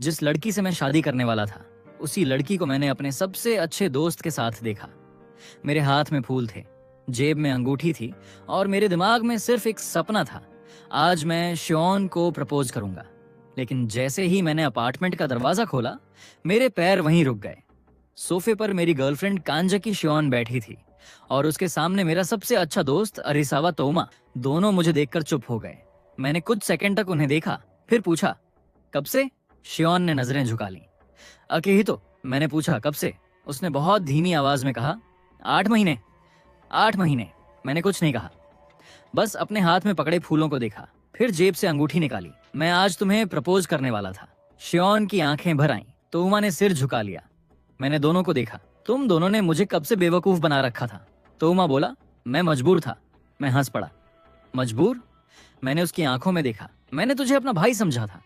जिस लड़की से मैं शादी करने वाला था, उसी लड़की को मैंने अपने सबसे अच्छे दोस्त के साथ देखा। मेरे हाथ में फूल थे, जेब में अंगूठी थी और मेरे दिमाग में सिर्फ एक सपना था। आज मैं श्योन को प्रपोज करूंगा। लेकिन जैसे ही मैंने अपार्टमेंट का दरवाजा खोला, मेरे पैर वहीं रुक गए। सोफे पर मेरी गर्लफ्रेंड कांजकी श्योन बैठी थी और उसके सामने मेरा सबसे अच्छा दोस्त अरिसावा तोमा। दोनों मुझे देखकर चुप हो गए। मैंने कुछ सेकंड तक उन्हें देखा, फिर पूछा, कब से? श्योन ने नजरें झुका ली। अकेहितो, मैंने पूछा, कब से? उसने बहुत धीमी आवाज में कहा, 8 महीने। 8 महीने। मैंने कुछ नहीं कहा, बस अपने हाथ में पकड़े फूलों को देखा, फिर जेब से अंगूठी निकाली। मैं आज तुम्हें प्रपोज करने वाला था। श्योन की आंखें भर आईं। तोमा ने सिर झुका लिया। मैंने दोनों को देखा। तुम दोनों ने मुझे कब से बेवकूफ बना रखा था? तोमा बोला, मैं मजबूर था। मैं हंस पड़ा। मजबूर? मैंने उसकी आंखों में देखा। मैंने तुझे अपना भाई समझा था।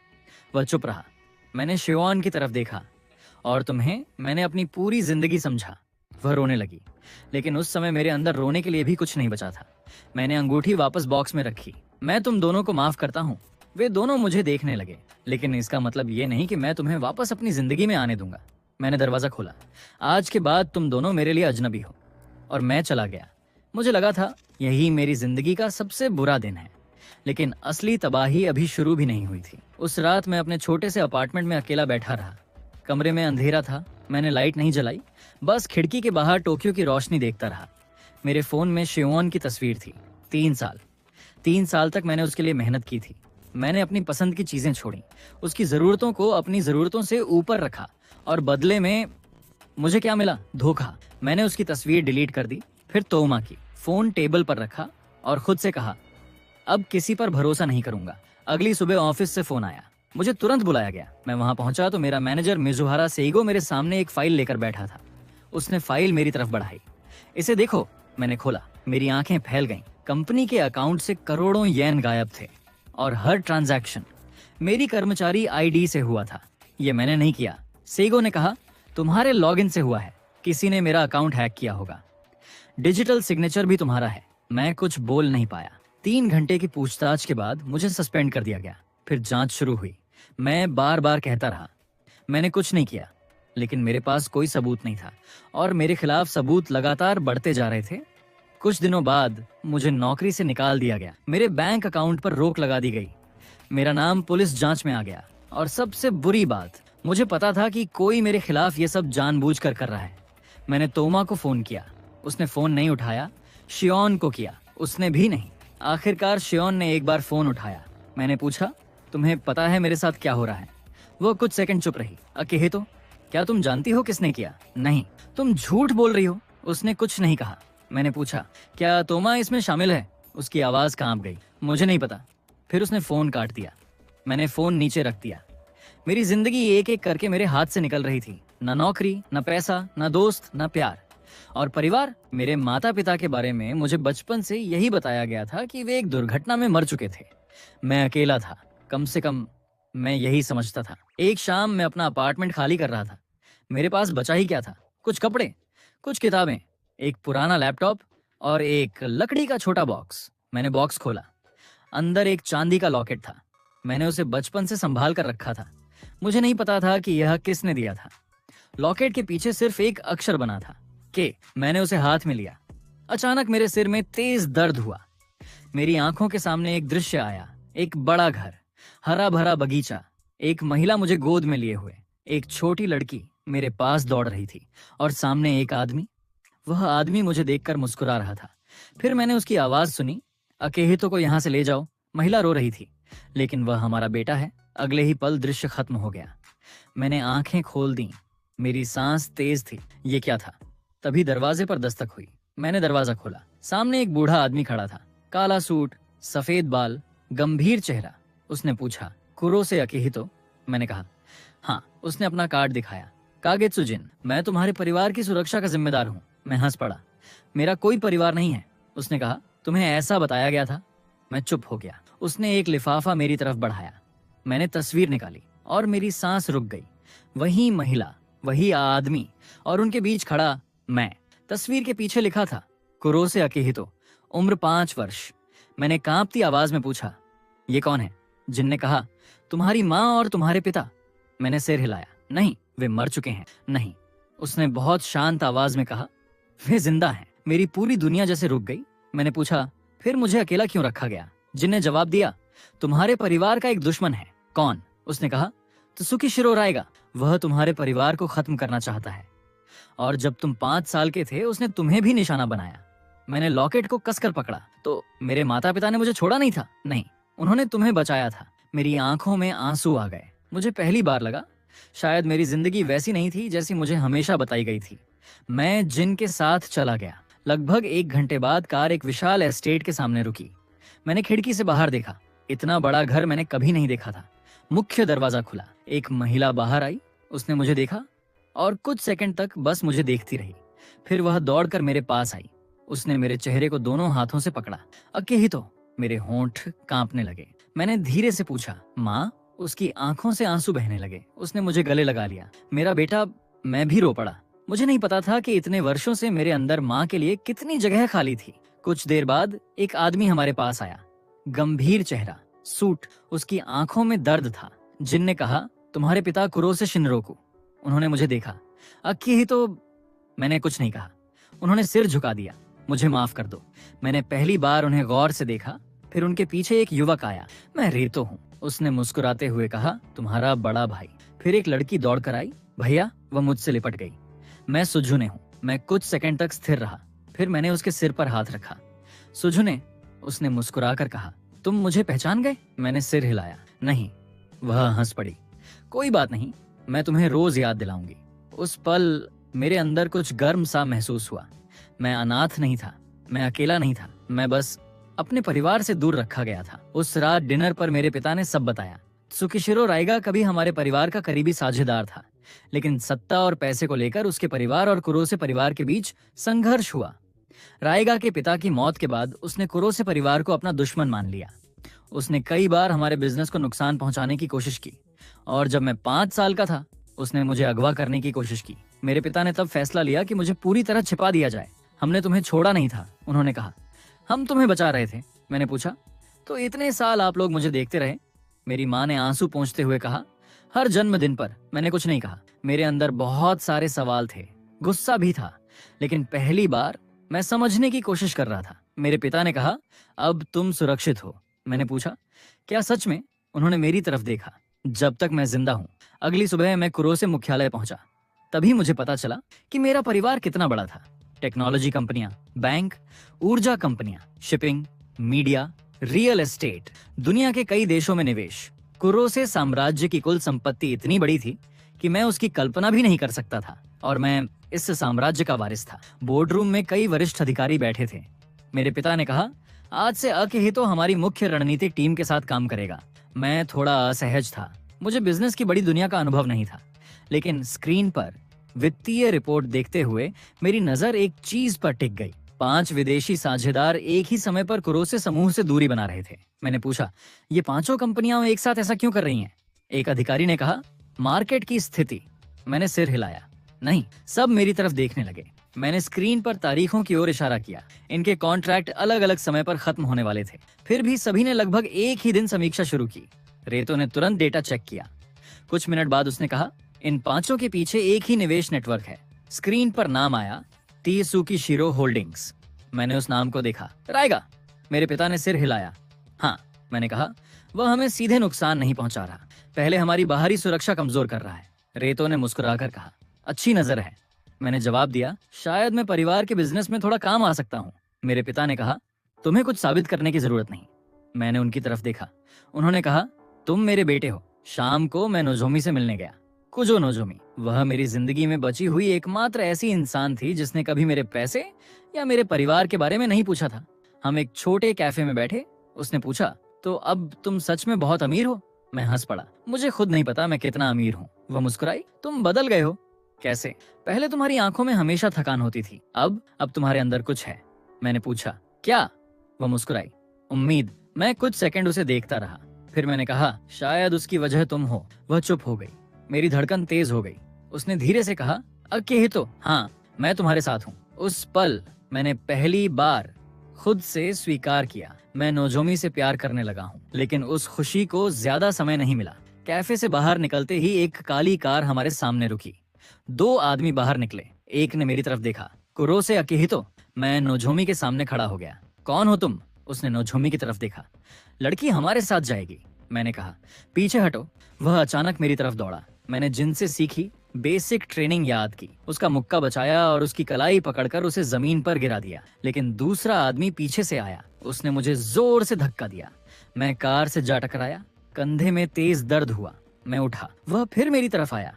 वह चुप रहा। मैंने श्योन की तरफ देखा। और तुम्हें मैंने अपनी पूरी जिंदगी समझा। वह रोने लगी, लेकिन उस समय मेरे अंदर रोने के लिए भी कुछ नहीं बचा था। मैंने अंगूठी वापस बॉक्स में रखी। मैं तुम दोनों को माफ करता हूँ। वे दोनों मुझे देखने लगे, लेकिन इसका मतलब ये नहीं कि मैं तुम्हें वापस अपनी जिंदगी में आने दूंगा। मैंने दरवाजा खोला। आज के बाद तुम दोनों मेरे लिए अजनबी हो। और मैं चला गया। मुझे लगा था यही मेरी जिंदगी का सबसे बुरा दिन है, लेकिन असली तबाही अभी शुरू भी नहीं हुई थी। उस रात मैं अपने छोटे से अपार्टमेंट में अकेला बैठा रहा। कमरे में अंधेरा था। मैंने लाइट नहीं जलाई, बस खिड़की के बाहर टोक्यो की रोशनी देखता रहा। मेरे फोन में श्योन की तस्वीर थी। 3 साल तक मैंने उसके लिए मेहनत की थी। मैंने अपनी पसंद की चीजें छोड़ी, उसकी जरूरतों को अपनी जरूरतों से ऊपर रखा, और बदले में मुझे क्या मिला? धोखा। मैंने उसकी तस्वीर डिलीट कर दी, फिर तोमा की। फोन टेबल पर रखा और खुद से कहा, अब किसी पर भरोसा नहीं करूंगा। अगली सुबह ऑफिस से फोन आया। मुझे तुरंत बुलाया गया। मैं वहां पहुंचा तो मेरा मैनेजर मिजुहारा सेइगो मेरे सामने एक फाइल लेकर बैठा था। उसने फाइल मेरी तरफ बढ़ाई। इसे देखो। मैंने खोला। मेरी आंखें फैल गईं। कंपनी के अकाउंट से करोड़ों येन गायब थे, और हर ट्रांजैक्शन मेरी कर्मचारी आईडी से हुआ था। ये मैंने नहीं किया। सेइगो ने कहा, तुम्हारे लॉगिन से हुआ है। किसी ने मेरा अकाउंट हैक किया होगा। डिजिटल सिग्नेचर भी तुम्हारा है। मैं कुछ बोल नहीं पाया। 3 घंटे की पूछताछ के बाद मुझे सस्पेंड कर दिया गया। फिर जांच शुरू हुई। मैं बार बार कहता रहा, मैंने कुछ नहीं किया, लेकिन मेरे पास कोई सबूत नहीं था, और मेरे खिलाफ सबूत लगातार बढ़ते जा रहे थे। कुछ दिनों बाद मुझे नौकरी से निकाल दिया गया। मेरे बैंक अकाउंट पर रोक लगा दी गई। मेरा नाम पुलिस जांच में आ गया, और सबसे बुरी बात, मुझे पता था कि कोई मेरे खिलाफ ये सब जानबूझकर कर रहा है। मैंने तोमा को फोन किया। उसने फोन नहीं उठाया। श्योन को किया, उसने भी नहीं। आखिरकार श्योन ने एक बार फोन उठाया। मैंने पूछा, तुम्हें पता है मेरे साथ क्या हो रहा है? वो कुछ सेकंड चुप रही। अकेहितो, क्या तुम जानती हो किसने किया? नहीं। तुम झूठ बोल रही हो। उसने कुछ नहीं कहा। मैंने पूछा, क्या तोमा इसमें शामिल है? उसकी आवाज कांप गई। मुझे नहीं पता। फिर उसने फोन काट दिया। मैंने फोन नीचे रख दिया। मेरी जिंदगी एक एक करके मेरे हाथ से निकल रही थी। न नौकरी, न पैसा, न दोस्त, न प्यार, और परिवार। मेरे माता पिता के बारे में मुझे बचपन से यही बताया गया था कि वे एक दुर्घटना में मर चुके थे। मैं अकेला था, कम से कम मैं यही समझता था। एक शाम मैं अपना अपार्टमेंट खाली कर रहा था। मेरे पास बचा ही क्या था? कुछ कपड़े, कुछ किताबें, एक पुराना लैपटॉप और एक लकड़ी का छोटा बॉक्स। मैंने बॉक्स खोला। अंदर एक चांदी का लॉकेट था। मैंने उसे बचपन से संभाल कर रखा था। मुझे नहीं पता था कि यह किसने दिया था। लॉकेट के पीछे सिर्फ एक अक्षर बना था, के। मैंने उसे हाथ में लिया। अचानक मेरे सिर में तेज दर्द हुआ। मेरी आंखों के सामने एक दृश्य आया। एक बड़ा घर, हरा भरा बगीचा, एक महिला मुझे गोद में लिए हुए, एक छोटी लड़की मेरे पास दौड़ रही थी, और सामने एक आदमी। वह आदमी मुझे देखकर मुस्कुरा रहा था। फिर मैंने उसकी आवाज सुनी, अकेहितो को यहाँ से ले जाओ। महिला रो रही थी, लेकिन वह हमारा बेटा है। अगले ही पल दृश्य खत्म हो गया। मैंने आंखें खोल दी। मेरी सांस तेज थी। ये क्या था? तभी दरवाजे पर दस्तक हुई। मैंने दरवाजा खोला। सामने एक बूढ़ा आदमी खड़ा था। काला सूट, सफेद बाल, गंभीर चेहरा। उसने पूछा, कुरोसे अकेहितो? मैंने कहा, हाँ। उसने अपना कार्ड दिखाया। कागेत्सुजिन, मैं तुम्हारे परिवार की सुरक्षा का जिम्मेदार हूँ। मैं हंस पड़ा। मेरा कोई परिवार नहीं है। उसने कहा, तुम्हें ऐसा बताया गया था? मैं चुप हो गया। उसने एक लिफाफा मेरी तरफ बढ़ाया। मैंने तस्वीर निकाली, और मेरी सांस रुक गई। वही महिला, वही आदमी, और उनके बीच खड़ा मैं। तस्वीर के पीछे लिखा था, कुरोसे अकेहितो, उम्र 5 वर्ष। मैंने कांपती आवाज में पूछा, ये कौन है? जिन ने कहा, तुम्हारी माँ और तुम्हारे पिता। मैंने सिर हिलाया। नहीं, वे मर चुके हैं। नहीं, उसने बहुत शांत आवाज में कहा, वे जिंदा हैं। मेरी पूरी दुनिया जैसे रुक गई। मैंने पूछा, फिर मुझे अकेला क्यों रखा गया? जिन ने जवाब दिया, तुम्हारे परिवार का एक दुश्मन है। कौन? उसने कहा, त्सुकिशिरो रायगा। वह तुम्हारे परिवार को खत्म करना चाहता है, और जब तुम 5 साल के थे उसने तुम्हें भी निशाना बनाया। मैंने लॉकेट को कसकर पकड़ा। तो मेरे माता पिता ने मुझे छोड़ा नहीं था? नहीं, उन्होंने तुम्हें बचाया था। मेरी आंखों में आंसू आ गए। मुझे पहली बार लगा शायद मेरी जिंदगी वैसी नहीं थी जैसी मुझे हमेशा बताई गई थी। मैं जिन के साथ चला गया। लगभग 1 घंटे बाद कार एक विशाल एस्टेट के सामने रुकी। मैंने खिड़की से बाहर देखा। इतना बड़ा घर मैंने कभी नहीं देखा था। मुख्य दरवाजा खुला। एक महिला बाहर आई। उसने मुझे देखा और कुछ सेकंड तक बस मुझे देखती रही। फिर वह दौड़कर मेरे पास आई। उसने मेरे चेहरे को दोनों हाथों से पकड़ा। अक्के ही तो मेरे होंठ कांपने लगे। मैंने धीरे से पूछा, माँ? उसकी आंखों से आंसू बहने लगे। उसने मुझे गले लगा लिया। मेरा बेटा। मैं भी रो पड़ा। मुझे नहीं पता था कि इतने वर्षों से मेरे अंदर माँ के लिए कितनी जगह खाली थी। कुछ देर बाद एक आदमी हमारे पास आया। गंभीर चेहरा, सूट, उसकी आंखों में दर्द था। जिन ने कहा, तुम्हारे पिता कुरोसे शिनरोकु। उन्होंने मुझे देखा। अक्की ही तो। मैंने कुछ नहीं कहा। उन्होंने सिर झुका दिया। मुझे माफ कर दो। मैंने पहली बार उन्हें गौर से देखा। फिर उनके पीछे एक युवक आया। मैं रेतो हूँ, उसने मुस्कुराते हुए कहा, तुम्हारा बड़ा भाई। फिर एक लड़की दौड़कर आई। भैया। वह मुझसे लिपट गई। मैं सुजुने हूँ। मैं कुछ सेकंड तक स्थिर रहा। फिर मैंने उसके सिर पर हाथ रखा। सुजुने, उसने मुस्कुराकर कहा, तुम मुझे पहचान गए? मैंने सिर हिलाया। नहीं। वह हंस पड़ी। कोई बात नहीं, मैं तुम्हें रोज याद दिलाऊंगी। उस पल मेरे अंदर कुछ गर्म सा महसूस हुआ। मैं अनाथ नहीं था, मैं अकेला नहीं था, मैं बस अपने परिवार से दूर रखा गया था। उस रात डिनर पर मेरे पिता ने सब बताया। त्सुकिशिरो रायगा कभी हमारे परिवार का करीबी साझेदार था, लेकिन सत्ता और पैसे को लेकर उसके परिवार और कुरोसे परिवार के बीच संघर्ष हुआ। रायगा के पिता की मौत के बाद उसने कुरोसे परिवार को अपना दुश्मन मान लिया। उसने कई बार हमारे बिजनेस को नुकसान पहुंचाने की कोशिश की, और जब मैं 5 साल का था उसने मुझे अगवा करने की कोशिश की। मेरे पिता ने तब फैसला लिया कि मुझे पूरी तरह छिपा दिया जाए। हमने तुम्हें छोड़ा नहीं था, उन्होंने कहा। हम तुम्हें बचा रहे थे। मैंने पूछा, तो इतने साल आप लोग मुझे देखते रहे? मेरी माँ ने आंसू पोंछते हुए कहा, हर जन्मदिन पर। मैंने कुछ नहीं कहा। मेरे अंदर बहुत सारे सवाल थे, गुस्सा भी था, लेकिन पहली बार मैं समझने की कोशिश कर रहा था। मेरे पिता ने कहा, अब तुम सुरक्षित हो। मैंने पूछा, क्या सच में? उन्होंने मेरी तरफ देखा। जब तक मैं जिंदा हूँ। अगली सुबह मैं कुरोसे मुख्यालय पहुंचा। तभी मुझे पता चला कि मेरा परिवार कितना बड़ा था। टेक्नोलॉजी कंपनियां, बैंक, ऊर्जा कंपनियां, शिपिंग, मीडिया, रियल एस्टेट, दुनिया के कई देशों में निवेश। कुरोसे साम्राज्य की कुल संपत्ति इतनी बड़ी थी कि मैं उसकी कल्पना भी नहीं कर सकता था, और मैं इस साम्राज्य का वारिस था। बोर्ड रूम में कई वरिष्ठ अधिकारी बैठे थे। मेरे पिता ने कहा, आज से अकिहितो हमारी मुख्य रणनीति टीम के साथ काम करेगा। मैं थोड़ा असहज था। मुझे बिजनेस की बड़ी दुनिया का अनुभव नहीं था, लेकिन स्क्रीन पर वित्तीय रिपोर्ट देखते हुए मेरी नजर एक चीज पर टिक गई। 5 विदेशी साझेदार एक ही समय पर कुरोसे समूह से दूरी बना रहे थे। मैंने पूछा, ये 5 कंपनियां एक साथ ऐसा क्यों कर रही हैं? एक अधिकारी ने कहा, मार्केट की स्थिति। मैंने सिर हिलाया। नहीं। सब मेरी तरफ देखने लगे। मैंने स्क्रीन पर तारीखों की ओर इशारा किया। इनके कॉन्ट्रैक्ट अलग अलग समय पर खत्म होने वाले थे। फिर भी सभी ने लगभग एक ही दिन समीक्षा शुरू की। रेतो ने तुरंत डेटा चेक किया। कुछ मिनट बाद उसने कहा, इन 5 के पीछे एक ही निवेश नेटवर्क है। स्क्रीन पर नाम आया, त्सुकिशिरो होल्डिंग्स। मैंने उस नाम को देखा। रायगा। मेरे पिता ने सिर हिलाया। हाँ, मैंने कहा, वह हमें सीधे नुकसान नहीं पहुंचा रहा, पहले हमारी बाहरी सुरक्षा कमजोर कर रहा है। रेतो ने मुस्कुराकर कहा, अच्छी नजर है। मैंने जवाब दिया, शायद मैं परिवार के बिजनेस में थोड़ा काम आ सकता हूँ। मेरे पिता ने कहा, तुम्हें कुछ साबित करने की जरूरत नहीं। मैंने उनकी तरफ देखा। उन्होंने कहा, तुम मेरे बेटे हो। शाम को मैं नोजोमी से मिलने गया। कुजो नोजोमी, वह मेरी जिंदगी में बची हुई एकमात्र ऐसी इंसान थी जिसने कभी मेरे पैसे या मेरे परिवार के बारे में नहीं पूछा था। हम एक छोटे कैफे में बैठे। उसने पूछा, तो अब तुम सच में बहुत अमीर हो? मैं हंस पड़ा। मुझे खुद नहीं पता मैं कितना अमीर हूँ। वह मुस्कुराई। तुम बदल गए हो। कैसे? पहले तुम्हारी आंखों में हमेशा थकान होती थी, अब तुम्हारे अंदर कुछ है। मैंने पूछा, क्या? वह मुस्कुराई। उम्मीद। मैं कुछ सेकंड उसे देखता रहा। फिर मैंने कहा, शायद उसकी वजह तुम हो। वह चुप हो गई। मेरी धड़कन तेज हो गई। उसने धीरे से कहा, अकेहितो, हाँ, मैं तुम्हारे साथ हूँ। उस पल मैंने पहली बार खुद से स्वीकार किया, मैं नोजोमी से प्यार करने लगा हूँ। लेकिन उस खुशी को ज्यादा समय नहीं मिला। कैफे से बाहर निकलते ही एक काली कार हमारे सामने रुकी। 2 आदमी बाहर निकले। एक ने मेरी तरफ देखा, कुरोसे अकिहितो। मैं नोझोमी के सामने खड़ा हो गया। कौन हो तुम? उसने नोझोमी की तरफ देखा। लड़की हमारे साथ जाएगी, मैंने कहा। पीछे हटो। वह अचानक मेरी तरफ दौड़ा। मैंने जिनसे सीखी बेसिक ट्रेनिंग याद की, उसका मुक्का बचाया और उसकी कलाई पकड़कर उसे जमीन पर गिरा दिया। लेकिन दूसरा आदमी पीछे से आया, उसने मुझे जोर से धक्का दिया। मैं कार से जा टकराया। कंधे में तेज दर्द हुआ। मैं उठा। वह फिर मेरी तरफ आया।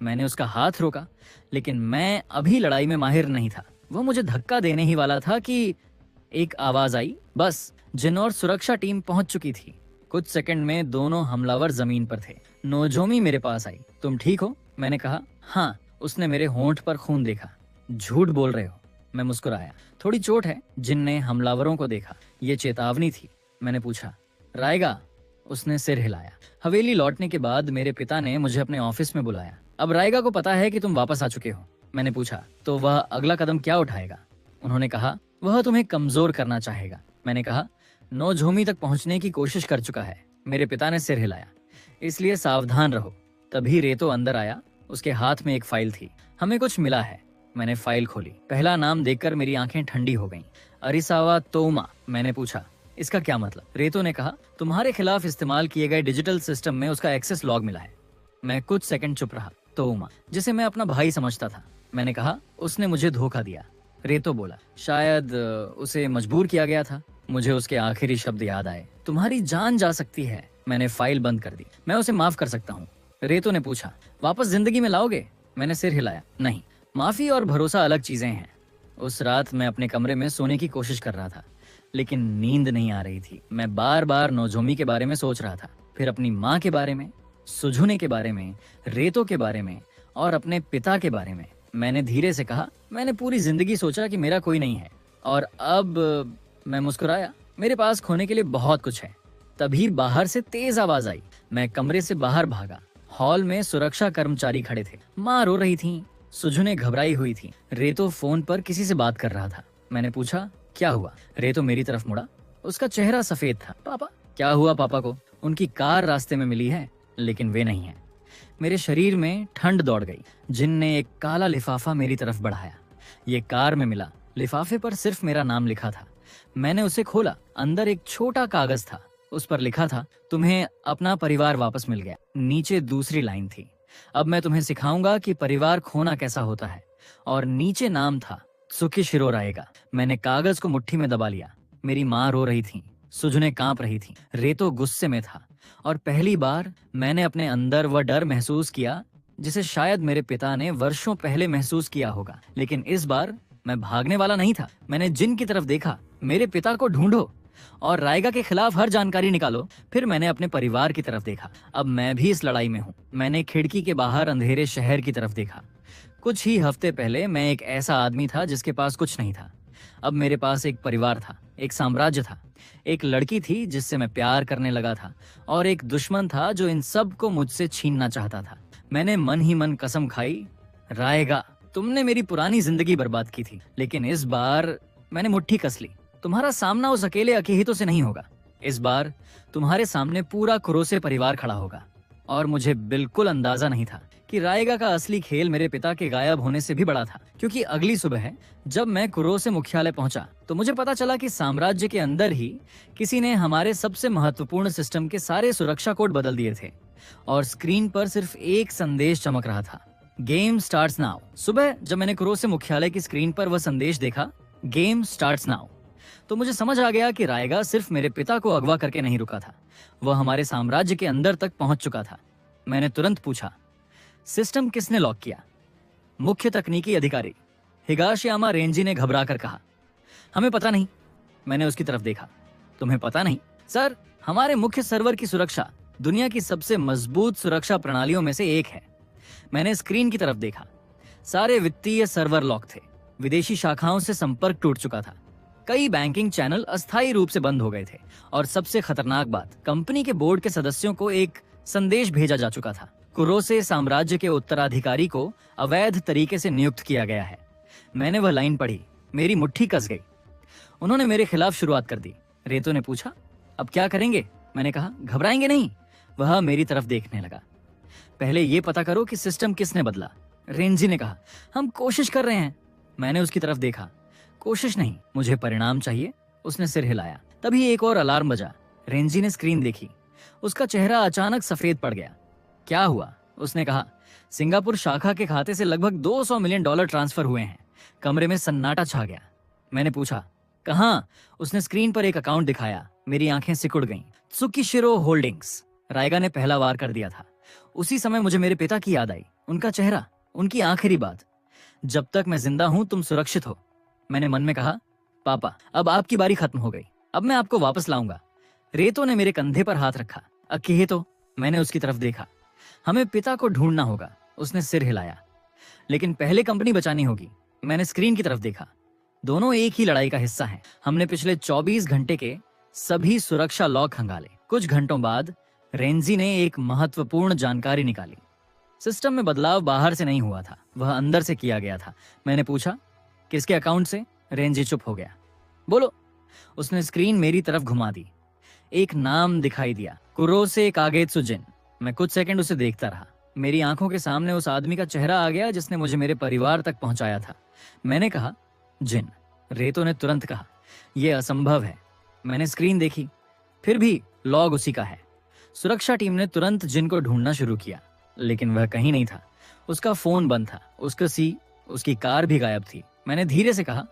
मैंने उसका हाथ रोका, लेकिन मैं अभी लड़ाई में माहिर नहीं था। वह मुझे धक्का देने ही वाला था कि एक आवाज आई। बस जिन और सुरक्षा टीम पहुंच चुकी थी। कुछ सेकंड में दोनों हमलावर जमीन पर थे। नोझोमी मेरे पास आई। तुम ठीक हो? मैंने कहा। हाँ। उसने मेरे होंठ पर खून देखा। झूठ बोल रहे हो। मैं मुस्कुराया। थोड़ी चोट है। जिन ने हमलावरों को देखा। ये चेतावनी थी। मैंने पूछा, रायगा? उसने सिर हिलाया। हवेली लौटने के बाद मेरे पिता ने मुझे अपने ऑफिस में बुलाया। अब रायगा को पता है कि तुम वापस आ चुके हो। मैंने पूछा, तो वह अगला कदम क्या उठाएगा? उन्होंने कहा, वह तुम्हें कमजोर करना चाहेगा। मैंने कहा, नोझोमी तक पहुंचने की कोशिश कर चुका है। मेरे पिता ने सिर हिलाया। इसलिए सावधान रहो। तभी रेतो अंदर आया। उसके हाथ में एक फाइल थी। हमें कुछ मिला है। मैंने फाइल खोली। पहला नाम देखकर मेरी आंखें ठंडी हो गईं। अरिसावा तोमा। मैंने पूछा, इसका क्या मतलब? रेतो ने कहा, तुम्हारे खिलाफ इस्तेमाल किए गए डिजिटल सिस्टम में उसका एक्सेस लॉग मिला है। मैं कुछ सेकंड चुप रहा। तोमा, जिसे मैं अपना भाई समझता था। मैंने कहा, उसने मुझे धोखा दिया। रेतो बोला, शायद उसे मजबूर किया गया था। मुझे उसके आखिरी शब्द याद आए, तुम्हारी जान जा सकती है। मैंने फाइल बंद कर दी। मैं उसे माफ कर सकता हूँ। रेतो ने पूछा, वापस जिंदगी में लाओगे? मैंने सिर हिलाया। नहीं, माफी और भरोसा अलग चीजें हैं। उस रात मैं अपने कमरे में सोने की कोशिश कर रहा था, लेकिन नींद नहीं आ रही थी। मैं बार बार नोझोमी के बारे में सोच रहा था, फिर अपनी माँ के बारे में, सुझुने के बारे में, रेतो के बारे में और अपने पिता के बारे में। मैंने धीरे से कहा, मैंने पूरी जिंदगी सोचा कि मेरा कोई नहीं है, और अब मैं मुस्कुराया। मेरे पास खोने के लिए बहुत कुछ है। तभी बाहर से तेज आवाज आई। मैं कमरे से बाहर भागा। हॉल में सुरक्षा कर्मचारी खड़े थे। माँ रो रही थी। सुझुने घबराई हुई थी। रेतो फोन पर किसी से बात कर रहा था। मैंने पूछा, क्या हुआ? रेतो मेरी तरफ मुड़ा। उसका चेहरा सफेद था। पापा? क्या हुआ पापा को? उनकी कार रास्ते में मिली है, लेकिन वे नहीं है। मेरे शरीर में ठंड दौड़ गई। जिन ने एक काला लिफाफा मेरी तरफ बढ़ाया। ये कार में मिला। लिफाफे पर सिर्फ मेरा नाम लिखा था। मैंने उसे खोला। अंदर एक छोटा कागज था। उस पर लिखा था, तुम्हें अपना परिवार वापस मिल गया। नीचे दूसरी लाइन थी, अब मैं तुम्हें सिखाऊंगा कि परिवार खोना कैसा होता है। और नीचे नाम था, सुखीशिरो रायगा। मैंने कागज को मुट्ठी में दबा लिया। मेरी माँ रो रही थी। सुझुने कांप रही थी। रेतो गुस्से में था। और पहली बार मैंने अपने अंदर वह डर महसूस किया जिसे शायद मेरे पिता ने वर्षों पहले महसूस किया होगा। लेकिन इस बार मैं भागने वाला नहीं था। मैंने जिन की तरफ देखा, मेरे पिता को ढूंढो और रायगा के खिलाफ हर जानकारी निकालो। फिर मैंने अपने परिवार की तरफ देखा। अब मैं भी इस लड़ाई में हूँ। मैंने खिड़की के बाहर अंधेरे शहर की तरफ देखा। कुछ ही हफ्ते पहले मैं एक ऐसा आदमी था जिसके पास कुछ नहीं था। अब मेरे पास एक परिवार था, एक साम्राज्य था, एक लड़की थी जिससे मैं प्यार करने लगा था, और एक दुश्मन था जो इन सब को मुझसे छीनना चाहता था। मैंने मन ही मन कसम खाई, रायगा, तुमने मेरी पुरानी जिंदगी बर्बाद की थी, लेकिन इस बार मैंने मुट्ठी कस ली। तुम्हारा सामना उस अकेले अकेहितो से नहीं होगा। इस बार तुम्हारे सामने पूरा कुरोसे परिवार खड़ा होगा। और मुझे बिल्कुल अंदाजा नहीं था कि रायगा का असली खेल मेरे पिता के गायब होने से भी बड़ा था, क्योंकि अगली सुबह जब मैं कुरोसे मुख्यालय पहुंचा तो मुझे पता चला कि साम्राज्य के अंदर ही किसी ने हमारे सबसे महत्वपूर्ण सिस्टम के सारे सुरक्षा कोड बदल दिए थे, और स्क्रीन पर सिर्फ एक संदेश चमक रहा था, गेम स्टार्ट्स नाउ। सुबह जब मैंने कुरोसे मुख्यालय की स्क्रीन पर वह संदेश देखा, गेम स्टार्ट्स नाउ, तो मुझे समझ आ गया कि रायगा सिर्फ मेरे पिता को अगवा करके नहीं रुका था, वह हमारे साम्राज्य के अंदर तक पहुंच चुका था। मैंने तुरंत पूछा, सिस्टम किसने लॉक किया? मुख्य तकनीकी अधिकारी हिगाशियामा रेंजी ने घबरा कर कहा, हमें पता नहीं। मैंने उसकी तरफ देखा। तुम्हें पता नहीं? सर, हमारे मुख्य सर्वर की सुरक्षा दुनिया की सबसे मजबूत सुरक्षा प्रणालियों में से एक है। मैंने स्क्रीन की तरफ देखा। सारे वित्तीय सर्वर लॉक थे। विदेशी शाखाओं से संपर्क टूट चुका था। कई बैंकिंग चैनल अस्थायी रूप से बंद हो गए थे, और सबसे खतरनाक बात, कंपनी के बोर्ड के सदस्यों को एक संदेश भेजा जा चुका था, कुरोसे साम्राज्य के उत्तराधिकारी को अवैध तरीके से नियुक्त किया गया है। मैंने वह लाइन पढ़ी, मेरी मुट्ठी कस गई। उन्होंने मेरे खिलाफ शुरुआत कर दी। रेतो ने पूछा, अब क्या करेंगे? मैंने कहा, घबराएंगे नहीं, वह मेरी तरफ देखने लगा। पहले ये पता करो कि सिस्टम किसने बदला। रेंजी ने कहा। हम कोशिश कर रहे हैं। मैंने उसकी तरफ देखा। कोशिश नहीं, मुझे परिणाम चाहिए। उसने सिर हिलाया। तभी एक और अलार्म बजा। रेंजी ने स्क्रीन देखी। उसका चेहरा अचानक सफेद पड़ गया। क्या हुआ? उसने कहा। सिंगापुर शाखा के खाते से लगभग $200 मिलियन ट्रांसफर हुए हैं। कमरे में सन्नाटा छा गया। मैंने पूछा, कहाँ? उसने स्क्रीन पर एक अकाउंट दिखाया। मेरी आंखें सिकुड़ गईं। त्सुकिशिरो होल्डिंग्स। रायगा ने पहला वार कर दिया था। उसी समय मुझे मेरे पिता की याद आई। उनका चेहरा, उनकी आखिरी बात, जब तक मैं जिंदा हूं तुम सुरक्षित हो। मैंने मन में कहा, पापा अब आपकी बारी खत्म हो गई। अब मैं आपको वापस लाऊंगा। रेतो ने मेरे कंधे पर हाथ रखा। अकेहितो, मैंने उसकी तरफ देखा। हमें पिता को ढूंढना होगा। उसने सिर हिलाया। लेकिन पहले कंपनी बचानी होगी। मैंने स्क्रीन की तरफ देखा। दोनों एक ही लड़ाई का हिस्सा हैं। हमने पिछले 24 घंटे के सभी सुरक्षा लॉग खंगाले। कुछ घंटों बाद रेंजी ने एक महत्वपूर्ण जानकारी निकाली। सिस्टम में बदलाव बाहर से नहीं हुआ था, वह अंदर से किया गया था। मैंने पूछा, किसके अकाउंट से? रेंजी चुप हो गया। बोलो। उसने स्क्रीन मेरी तरफ घुमा दी। एक नाम दिखाई दिया, कुरोसे कागेत्सुजिन। मैं कुछ सेकंड उसे देखता रहा। मेरी आंखों के सामने उस आदमी का चेहरा आ गया जिसने मुझे मेरे परिवार तक पहुंचाया था। मैंने कहा, जिन। रेतो ने तुरंत कहा, यह असंभव है। मैंने स्क्रीन देखी। फिर भी लॉग उसी का है। सुरक्षा टीम ने तुरंत जिन को ढूंढना शुरू किया, लेकिन वह कहीं नहीं था। उसका फोन बंद था। उसकी कार भी गायब थी। मैंने धीरे से कहा,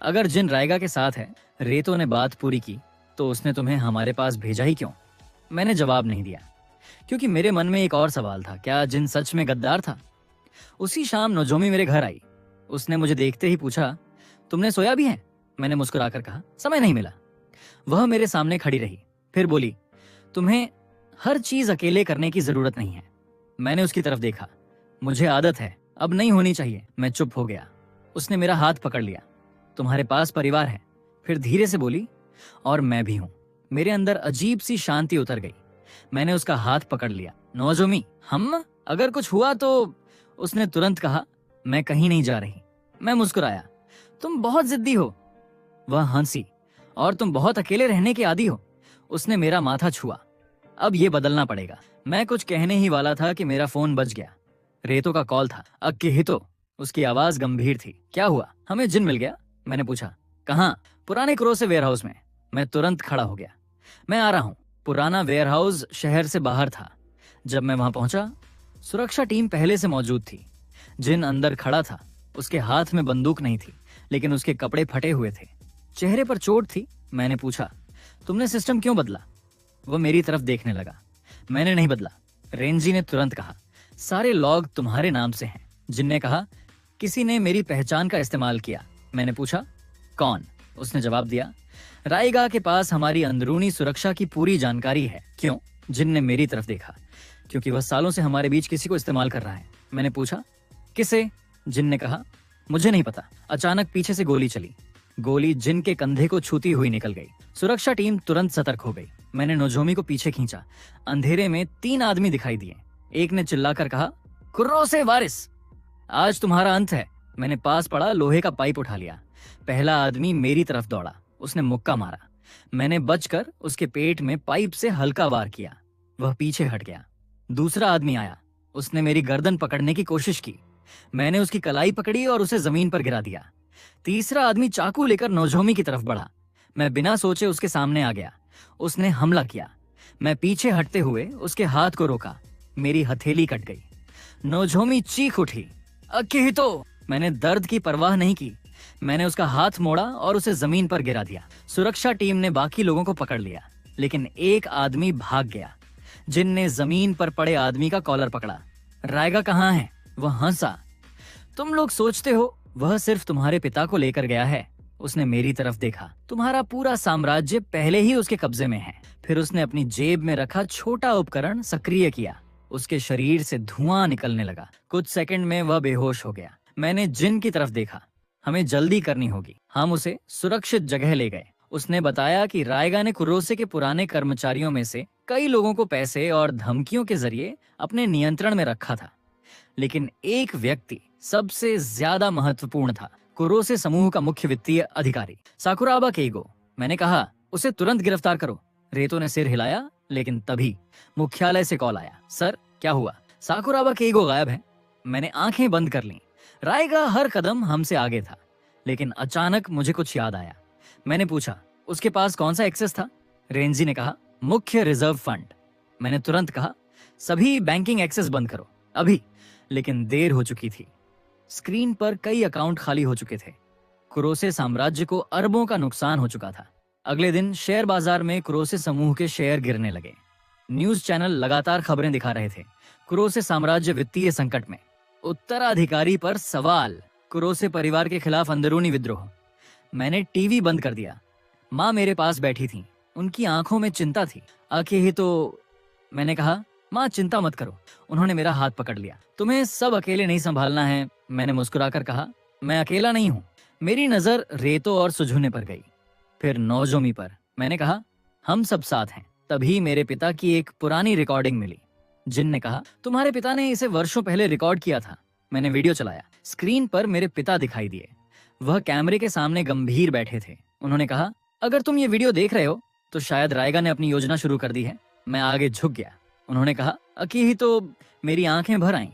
अगर जिन रायगा के साथ है, रेतो ने बात पूरी की, तो उसने तुम्हें हमारे पास भेजा ही क्यों? मैंने जवाब नहीं दिया, क्योंकि मेरे मन में एक और सवाल था, क्या जिन सच में गद्दार था? उसी शाम नोजोमी मेरे घर आई। उसने मुझे देखते ही पूछा, तुमने सोया भी है? मैंने मुस्कुराकर कहा, समय नहीं मिला। वह मेरे सामने खड़ी रही, फिर बोली, तुम्हें हर चीज अकेले करने की जरूरत नहीं है। मैंने उसकी तरफ देखा। मुझे आदत है, अब नहीं होनी चाहिए। मैं चुप हो गया। उसने मेरा हाथ पकड़ लिया। तुम्हारे पास परिवार है। फिर धीरे से बोली, और मैं भी हूं। मेरे अंदर अजीब सी शांति उतर गई। मैंने उसका हाथ पकड़ लिया। नोजोमी, हम अगर कुछ हुआ तो? उसने तुरंत कहा, मैं कहीं नहीं जा रही। मैं मुस्कुराया। तुम बहुत जिद्दी हो। वह हंसी, और तुम बहुत अकेले रहने के आदी हो। उसने मेरा माथा छुआ। अब ये बदलना पड़ेगा। मैं कुछ कहने ही वाला था कि मेरा फोन बज गया। रेतो का कॉल था। अकेहितो। उसकी आवाज गंभीर थी। क्या हुआ? हमें जिन मिल गया? मैंने पूछा। कहाँ? पुराने क्रोसे वेयरहाउस में। मैं तुरंत खड़ा हो गया। मैं आ रहा हूँ। पुराना वेयरहाउस शहर से बाहर था। जब मैं वहां पहुंचा, सुरक्षा टीम पहले से मौजूद थी। जिन अंदर खड़ा था। उसके हाथ में बंदूक नहीं थी, लेकिन उसके कपड़े फटे हुए थे। चेहरे पर चोट थी। मैंने पूछा, तुमने सिस्टम क्यों बदला? वह मेरी तरफ देखने लगा। मैंने नहीं बदला। रेंजी ने तुरंत कहा, सारे लॉग तुम्हारे नाम से हैं। जिन ने कहा, किसी ने मेरी पहचान का इस्तेमाल किया। मैंने पूछा, कौन? उसने जवाब दिया, रायगा के पास हमारी अंदरूनी सुरक्षा की पूरी जानकारी है। क्यों? जिन ने मेरी तरफ देखा। क्योंकि वह सालों से हमारे बीच किसी को इस्तेमाल कर रहा है। मैंने पूछा, किसे? जिन ने कहा, मुझे नहीं पता। अचानक पीछे से गोली चली। गोली जिन के कंधे को छूती हुई निकल गई। सुरक्षा टीम तुरंत सतर्क हो गई। मैंने नोजोमी को पीछे खींचा। अंधेरे में 3 आदमी दिखाई दिए। एक ने चिल्लाकर कहा, कुर्रोसे वारिस, आज तुम्हारा अंत है। मैंने पास पड़ा लोहे का पाइप उठा लिया। पहला आदमी मेरी तरफ दौड़ा। उसने मुक्का मारा। मैंने बचकर उसके पेट में पाइप से हल्का वार किया। वह पीछे हट गया। दूसरा आदमी आया। उसने मेरी गर्दन पकड़ने की कोशिश की। मैंने उसकी कलाई पकड़ी और उसे जमीन पर गिरा दिया। तीसरा आदमी चाकू लेकर नोजोमी की तरफ बढ़ा। मैं बिना सोचे उसके सामने आ गया। उसने हमला किया। मैं पीछे हटते हुए उसके हाथ को रोका। मेरी हथेली कट गई। नोजोमी चीख उठी, अकेहितो। मैंने दर्द की परवाह नहीं की। मैंने उसका हाथ मोड़ा और उसे जमीन पर गिरा दिया। सुरक्षा टीम ने बाकी लोगों को पकड़ लिया, लेकिन एक आदमी भाग गया। जिन ने जमीन पर पड़े आदमी का कॉलर पकड़ा। रायगा कहाँ है? वह हंसा। तुम लोग सोचते हो वह सिर्फ तुम्हारे पिता को लेकर गया है। उसने मेरी तरफ देखा। तुम्हारा पूरा साम्राज्य पहले ही उसके कब्जे में है। फिर उसने अपनी जेब में रखा छोटा उपकरण सक्रिय किया। उसके शरीर से धुआं निकलने लगा। कुछ सेकंड में वह बेहोश हो गया। मैंने जिन की तरफ देखा। हमें जल्दी करनी होगी। हम उसे सुरक्षित जगह ले गए। उसने बताया कि रायगा ने कुरोसे के पुराने कर्मचारियों में से कई लोगों को पैसे और धमकियों के जरिए अपने नियंत्रण में रखा था, लेकिन एक व्यक्ति सबसे ज्यादा महत्वपूर्ण था, कुरोसे समूह का मुख्य वित्तीय अधिकारी साकुराबा केइगो। मैंने कहा, उसे तुरंत गिरफ्तार करो। रेतो ने सिर हिलाया। लेकिन तभी मुख्यालय से कॉल आया। सर, क्या हुआ? साकुराबा केइगो गायब है। मैंने आंखें बंद कर लीं। रायगा हर कदम हमसे आगे था, लेकिन अचानक मुझे कुछ याद आया। मैंने पूछा, उसके पास कौन सा एक्सेस था? रेंजी ने कहा, मुख्य रिजर्व फंड। मैंने तुरंत कहा, सभी बैंकिंग एक्सेस बंद करो अभी। लेकिन देर हो चुकी थी। स्क्रीन पर कई अकाउंट खाली हो चुके थे। कुरोसे साम्राज्य को अरबों का नुकसान हो चुका था। अगले दिन शेयर बाजार में कुरोसे समूह के शेयर गिरने लगे। न्यूज चैनल लगातार खबरें दिखा रहे थे, कुरोसे साम्राज्य वित्तीय संकट में, उत्तराधिकारी पर सवाल, कुरोसे परिवार के खिलाफ अंदरूनी विद्रोह। मैंने टीवी बंद कर दिया। माँ मेरे पास बैठी थी, उनकी आंखों में चिंता थी। अकेहितो, मैंने कहा, माँ चिंता मत करो। उन्होंने मेरा हाथ पकड़ लिया। तुम्हें सब अकेले नहीं संभालना है, मैंने मुस्कुराकर कहा। मैं अकेला नहीं हूँ। मेरी नजर रेतो और सुझुने पर गई, फिर नोजोमी पर। मैंने कहा, हम सब साथ हैं। तभी मेरे पिता की एक पुरानी रिकॉर्डिंग मिली। जिन ने कहा, तुम्हारे पिता ने इसे वर्षों पहले रिकॉर्ड किया था। मैंने वीडियो चलाया। स्क्रीन पर मेरे पिता दिखाई दिए। वह कैमरे के सामने गंभीर बैठे थे। उन्होंने कहा, अगर तुम ये वीडियो देख रहे हो तो शायद रायगा ने अपनी योजना शुरू कर दी है। मैं आगे झुक गया। उन्होंने कहा, अकेहितो, मेरी आंखें भर आईं।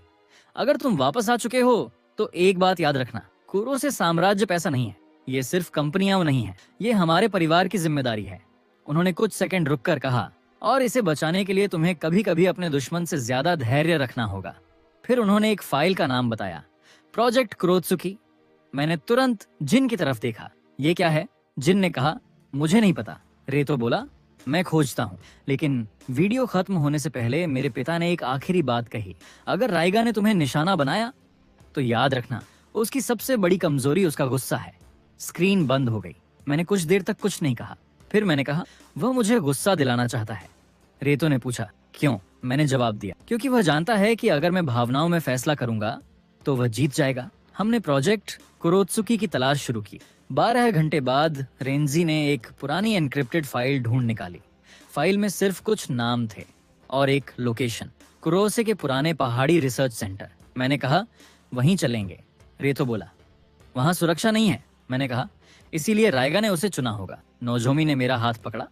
अगर तुम वापस आ चुके हो तो एक बात याद रखना, कुरोसे साम्राज्य पैसा नहीं है। ये सिर्फ कंपनियां नहीं है, ये हमारे परिवार की जिम्मेदारी है। उन्होंने कुछ सेकंड रुककर कहा, और इसे बचाने के लिए तुम्हें कभी कभी अपने दुश्मन से ज्यादा धैर्य रखना होगा। फिर उन्होंने एक फाइल का नाम बताया, प्रोजेक्ट कुरोत्सुकी। मैंने तुरंत जिन की तरफ देखा। ये क्या है? जिन ने कहा, मुझे नहीं पता। रेतो बोला, मैं खोजता हूँ। लेकिन वीडियो खत्म होने से पहले मेरे पिता ने एक आखिरी बात कही, अगर रायगा ने तुम्हें निशाना बनाया तो याद रखना, उसकी सबसे बड़ी कमजोरी उसका गुस्सा है। स्क्रीन बंद हो गई। मैंने कुछ देर तक कुछ नहीं कहा। फिर मैंने कहा, वह मुझे गुस्सा दिलाना चाहता है। रेतो ने पूछा, क्यों? मैंने जवाब दिया, क्योंकि वह जानता है कि अगर मैं भावनाओं में फैसला करूंगा तो वह जीत जाएगा। हमने प्रोजेक्ट कुरोत्सुकी की तलाश शुरू की। 12 घंटे बाद रेंजी ने एक पुरानी एन्क्रिप्टेड फाइल ढूंढ निकाली। फाइल में सिर्फ कुछ नाम थे और एक लोकेशन, कुरोसे के पुराने पहाड़ी रिसर्च सेंटर। मैंने कहा, वहीं चलेंगे। रेतो बोला, वहां सुरक्षा नहीं है। मैंने कहा, इसीलिए रायगा ने उसे चुना होगा। नोजोमी ने मेरा हाथ पकड़ा।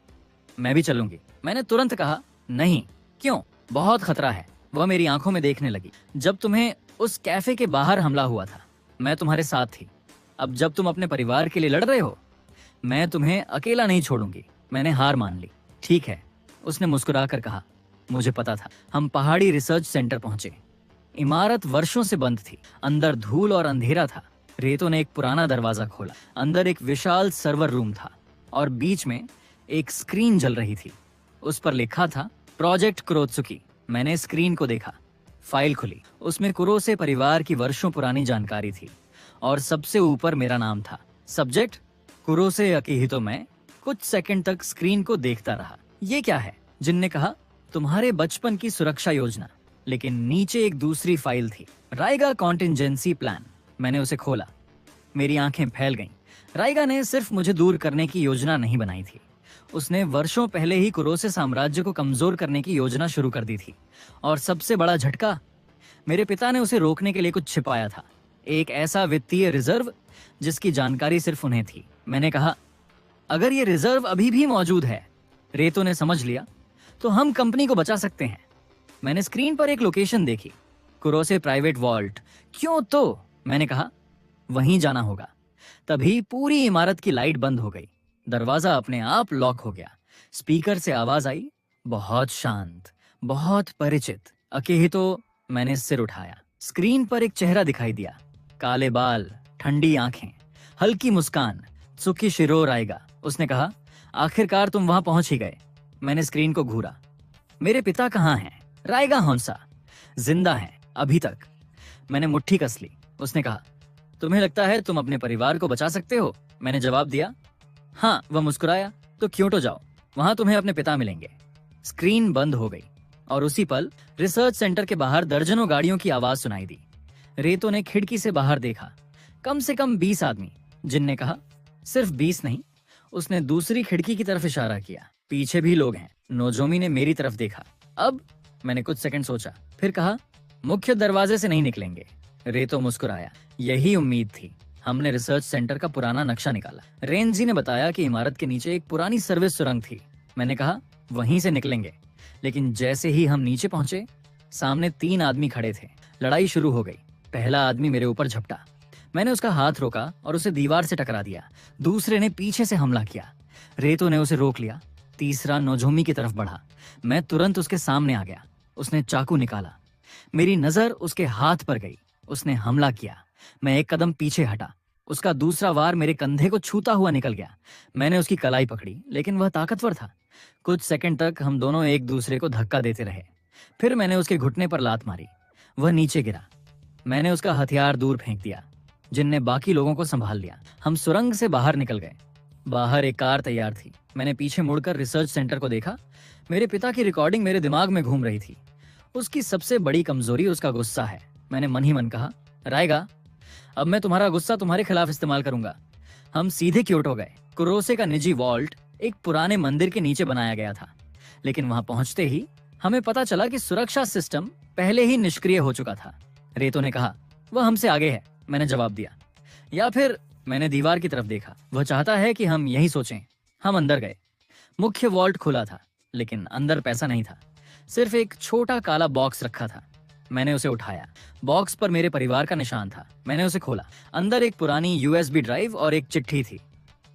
मैं भी चलूंगी। मैंने तुरंत कहा, नहीं। क्यों? बहुत खतरा है। वह मेरी आंखों में देखने लगी। जब तुम्हें उस कैफे के बाहर हमला हुआ था, मैं तुम्हारे साथ थी। अब जब तुम अपने परिवार के लिए लड़ रहे हो, मैं तुम्हें अकेला नहीं छोड़ूंगी। मैंने हार मान ली। ठीक है, उसने मुस्कुराकर कहा। मुझे पता था। हम पहाड़ी रिसर्च सेंटर पहुंचे। इमारत वर्षों से बंद थी। अंदर धूल और अंधेरा था। रेतो ने एक पुराना दरवाजा खोला। अंदर एक विशाल सर्वर रूम था और बीच में एक स्क्रीन जल रही थी। उस पर लिखा था, प्रोजेक्ट कुरोत्सुकी। मैंने स्क्रीन को देखा। फाइल खुली। उसमें कुरोसे परिवार की वर्षों पुरानी जानकारी थी और सबसे ऊपर मेरा नाम था। सब्जेक्ट, कुरोसे अकेहितो। मैं कुछ सेकंड तक स्क्रीन को देखता रहा। ये क्या है? जिन ने कहा, तुम्हारे बचपन की सुरक्षा योजना। लेकिन नीचे एक दूसरी फाइल थी, रायगा कॉन्टिंजेंसी प्लान। मैंने उसे खोला। मेरी आंखें फैल गईं। रायगा ने सिर्फ मुझे दूर करने की योजना नहीं बनाई थी, उसने वर्षों पहले ही कुरोसे साम्राज्य को कमजोर करने की योजना शुरू कर दी थी। और सबसे बड़ा झटका, मेरे पिता ने उसे रोकने के लिए कुछ छिपाया था, एक ऐसा वित्तीय रिजर्व जिसकी जानकारी सिर्फ उन्हें थी। मैंने कहा, अगर ये रिजर्व अभी भी मौजूद है, रेतो ने समझ लिया, तो हम कंपनी को बचा सकते हैं। मैंने स्क्रीन पर एक लोकेशन देखी, कुरोसे प्राइवेट वॉल्ट। क्यों? तो मैंने कहा, वहीं जाना होगा। तभी पूरी इमारत की लाइट बंद हो गई। दरवाजा अपने आप लॉक हो गया। स्पीकर से आवाज आई, बहुत शांत, बहुत परिचित। अकेहितो। मैंने सिर उठाया। स्क्रीन पर एक चेहरा दिखाई दिया, काले बाल, ठंडी आंखें, हल्की मुस्कान। त्सुकिशिरो रायगा। उसने कहा, आखिरकार तुम वहां पहुंच ही गए। मैंने स्क्रीन को घूरा। मेरे पिता कहाँ हैं? रायगा होन्सा जिंदा हैं अभी तक। मैंने मुट्ठी कस ली। उसने कहा, तुम्हें लगता है तुम अपने परिवार को बचा सकते हो? मैंने जवाब दिया, हाँ। वह मुस्कुराया, तो क्योटो जाओ, वहां तुम्हें अपने पिता मिलेंगे। स्क्रीन बंद हो गई और उसी पल रिसर्च सेंटर के बाहर दर्जनों गाड़ियों की आवाज सुनाई दी। रेतो ने खिड़की से बाहर देखा। कम से कम 20 आदमी। जिन ने कहा, सिर्फ 20 नहीं। उसने दूसरी खिड़की की तरफ इशारा किया, पीछे भी लोग हैं। नोजोमी ने मेरी तरफ देखा। अब? मैंने कुछ सेकंड सोचा, फिर कहा, मुख्य दरवाजे से नहीं निकलेंगे। रेतो मुस्कुराया। यही उम्मीद थी। हमने रिसर्च सेंटर का पुराना नक्शा निकाला। रेंजी ने बताया कि इमारत के नीचे एक पुरानी सर्विस सुरंग थी। मैंने कहा, वहीं से निकलेंगे। लेकिन जैसे ही हम नीचे पहुंचे, सामने 3 आदमी खड़े थे। लड़ाई शुरू हो गई। पहला आदमी मेरे ऊपर झपटा। मैंने उसका हाथ रोका और उसे दीवार से टकरा दिया। दूसरे ने पीछे से हमला किया। रेतो ने उसे रोक लिया। तीसरा नोजोमी की तरफ बढ़ा। मैं तुरंत उसके सामने आ गया। उसने चाकू निकाला। मेरी नजर उसके हाथ पर गई। उसने हमला किया। मैं एक कदम पीछे हटा। उसका दूसरा वार मेरे कंधे को छूता हुआ निकल गया। मैंने उसकी कलाई पकड़ी, लेकिन वह ताकतवर था। कुछ सेकंड तक हम दोनों एक दूसरे को धक्का देते रहे। फिर मैंने उसके घुटने पर लात मारी। वह नीचे गिरा। मैंने उसका हथियार दूर फेंक दिया। जिनने बाकी लोगों को संभाल लिया। हम सुरंग से बाहर निकल गए। बाहर एक कार तैयार थी। मैंने पीछे मुड़कर रिसर्च सेंटर को देखा। मेरे पिता की रिकॉर्डिंग मेरे दिमाग में घूम रही थी। उसकी सबसे बड़ी कमजोरी उसका गुस्सा है। मैंने मन ही मन कहा, रायगा, अब मैं तुम्हारा गुस्सा तुम्हारे खिलाफ इस्तेमाल करूंगा। हम सीधे क्योटो गए। कुरोसे का निजी वॉल्ट एक पुराने मंदिर के नीचे बनाया गया था, लेकिन वहां पहुंचते ही हमें पता चला कि सुरक्षा सिस्टम पहले ही निष्क्रिय हो चुका था। रेतो ने कहा, वह हमसे आगे है। मैंने जवाब दिया। या फिर मैंने दीवार की तरफ देखा। वह चाहता है कि हम यही सोचें। हम अंदर गए। मुख्य वॉल्ट खुला था, लेकिन अंदर पैसा नहीं था। सिर्फ एक छोटा काला बॉक्स रखा था। मैंने उसे उठाया। बॉक्स पर मेरे परिवार का निशान था। मैंने उसे खोला। अंदर एक पुरानी यूएसबी ड्राइव और एक चिट्ठी थी।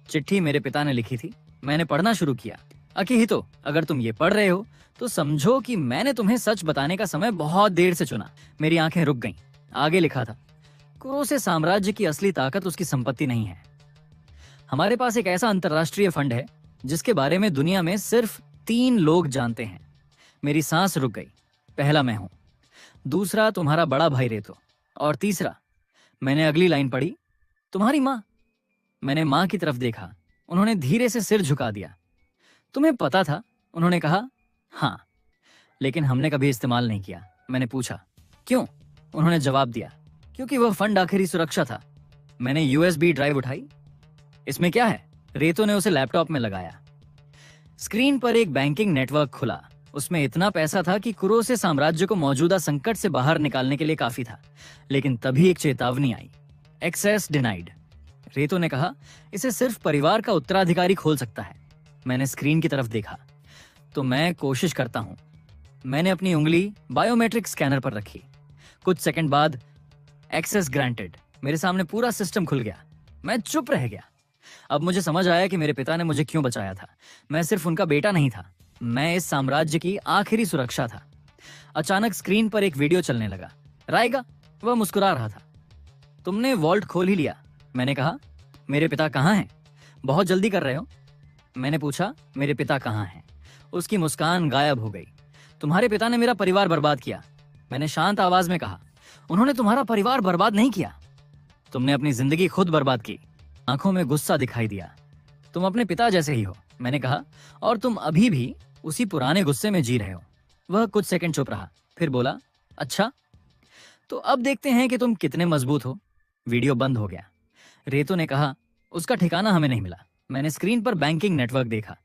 चिट्ठी मेरे पिता ने लिखी थी। मैंने पढ़ना शुरू किया। अकिहितो, अगर तुम ये पढ़ रहे हो तो समझो कि मैंने तुम्हें सच बताने का समय बहुत देर से चुना। मेरी आंखें रुक गईं। आगे लिखा था, कुरोसे साम्राज्य की असली ताकत उसकी संपत्ति नहीं है। हमारे पास एक ऐसा अंतरराष्ट्रीय फंड है जिसके बारे में दुनिया में सिर्फ 3 लोग जानते हैं। मेरी सांस रुक गई। पहला मैं हूं, दूसरा तुम्हारा बड़ा भाई रेतो, और तीसरा, मैंने अगली लाइन पढ़ी, तुम्हारी माँ। मैंने माँ की तरफ देखा। उन्होंने धीरे से सिर झुका दिया। तुम्हें पता था? उन्होंने कहा, हाँ, लेकिन हमने कभी इस्तेमाल नहीं किया। मैंने पूछा, क्यों? उन्होंने जवाब दिया, क्योंकि वह फंड आखिरी सुरक्षा था। मैंने यूएसबी ड्राइव उठाई। इसमें क्या है? रेतो ने उसे लैपटॉप में लगाया। स्क्रीन पर एक बैंकिंग नेटवर्क खुला। उसमें इतना पैसा था कि कुरोसे साम्राज्य को मौजूदा संकट से बाहर निकालने के लिए काफी था। लेकिन तभी एक चेतावनी आई, एक्सेस डिनाइड। रेतो ने कहा, इसे सिर्फ परिवार का उत्तराधिकारी खोल सकता है। मैंने स्क्रीन की तरफ देखा। तो मैं कोशिश करता हूं। मैंने अपनी उंगली बायोमेट्रिक स्कैनर पर रखी। कुछ सेकंड बाद, एक्सेस ग्रांटेड। मेरे सामने पूरा सिस्टम खुल गया। मैं चुप रह गया। अब मुझे समझ आया कि मेरे पिता ने मुझे क्यों बचाया था। मैं सिर्फ उनका बेटा नहीं था, मैं इस साम्राज्य की आखिरी सुरक्षा था। अचानक स्क्रीन पर एक वीडियो चलने लगा। रायगा, वह मुस्कुरा रहा था। तुमने वॉल्ट खोल ही लिया। मैंने कहा, मेरे पिता कहाँ हैं? बहुत जल्दी कर रहे हो? मैंने पूछा, मेरे पिता कहाँ हैं? उसकी मुस्कान गायब हो गई। तुम्हारे पिता ने मेरा परिवार बर्बाद किया। मैंने शांत आवाज में कहा। उन्होंने तुम्हारा परिवार बर्बाद नहीं किया, तुमने अपनी जिंदगी खुद बर्बाद की। आंखों में गुस्सा दिखाई दिया। तुम अपने पिता जैसे ही हो, मैंने कहा, और तुम अभी भी उसी पुराने गुस्से में जी रहे हो। वह कुछ सेकंड चुप रहा, फिर बोला, अच्छा, तो अब देखते हैं कि तुम कितने मजबूत हो। वीडियो बंद हो गया। रेतो ने कहा, उसका ठिकाना हमें नहीं मिला। मैंने स्क्रीन पर बैंकिंग नेटवर्क देखा,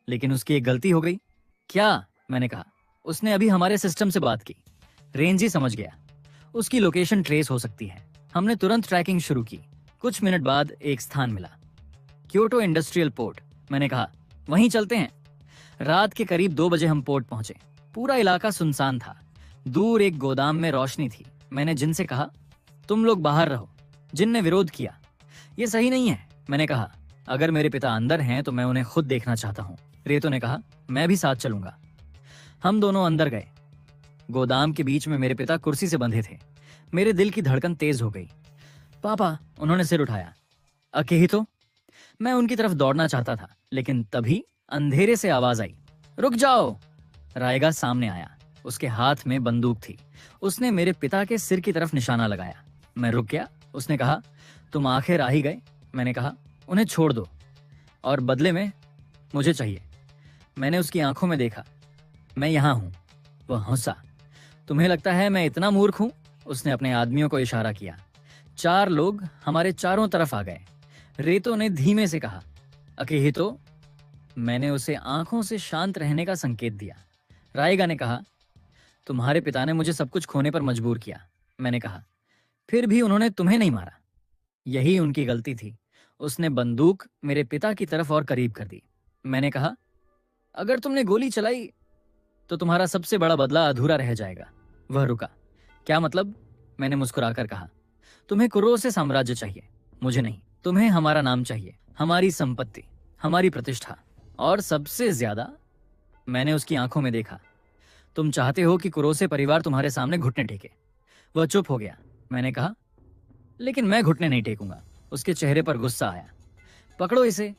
लेकिन उसकी एक गलती हो गई। क्या? मैंने कहा। उसने अभी हमारे सिस्टम से बात की। रेंज ही समझ गया। उसकी लोकेशन ट्रेस हो सकती है। हमने तुरंत ट्रैकिंग शुरू की। कुछ मिनट बाद एक स्थान मिला, क्योटो इंडस्ट्रियल पोर्ट। मैंने कहा, वहीं चलते हैं। रात के करीब 2 बजे हम पोर्ट पहुंचे। पूरा इलाका सुनसान था। दूर एक गोदाम में रोशनी थी। मैंने जिन से कहा, तुम लोग बाहर रहो। जिन ने विरोध किया, यह सही नहीं है। मैंने कहा, अगर मेरे पिता अंदर हैं तो मैं उन्हें खुद देखना चाहता हूं। रेतो ने कहा, मैं भी साथ चलूंगा। हम दोनों अंदर गए। गोदाम के बीच में मेरे पिता कुर्सी से बंधे थे। मेरे दिल की धड़कन तेज हो गई। पापा, उन्होंने सिर उठाया। अकेहितो। मैं उनकी तरफ दौड़ना चाहता था, लेकिन तभी अंधेरे से आवाज आई, रुक जाओ। रायगा सामने आया। उसके हाथ में बंदूक थी। उसने मेरे पिता के सिर की तरफ निशाना लगाया। मैं रुक गया। उसने कहा, तुम आखिर आ ही गए। मैंने कहा, उन्हें छोड़ दो, और बदले में मुझे चाहिए। मैंने उसकी आंखों में देखा। मैं यहां हूं। वह हंसा। तुम्हें लगता है मैं इतना मूर्ख हूं? उसने अपने आदमियों को इशारा किया। 4 लोग हमारे चारों तरफ आ गए। रेतो ने धीमे से कहा, अकेहितो। मैंने उसे आंखों से शांत रहने का संकेत दिया। रायगा ने कहा, तुम्हारे पिता ने मुझे सब कुछ खोने पर मजबूर किया। मैंने कहा, फिर भी उन्होंने तुम्हें नहीं मारा। यही उनकी गलती थी। उसने बंदूक मेरे पिता की तरफ और करीब कर दी। मैंने कहा, अगर तुमने गोली चलाई। तो तुम्हारा सबसे बड़ा बदला अधूरा रह जाएगा। वह रुका। क्या मतलब? मैंने मुस्कुराकर कहा। तुम्हें कुरोसे साम्राज्य चाहिए, मुझे नहीं। तुम्हें हमारा नाम चाहिए, हमारी संपत्ति, हमारी प्रतिष्ठा, और सबसे ज्यादा, मैंने उसकी आंखों में देखा, तुम चाहते हो कि कुरोसे परिवार तुम्हारे सामने घुटने टेके। वह चुप हो गया। मैंने कहा, लेकिन मैं घुटने नहीं टेकूंगा। उसके चेहरे पर गुस्सा आया। पकड़ो इसे।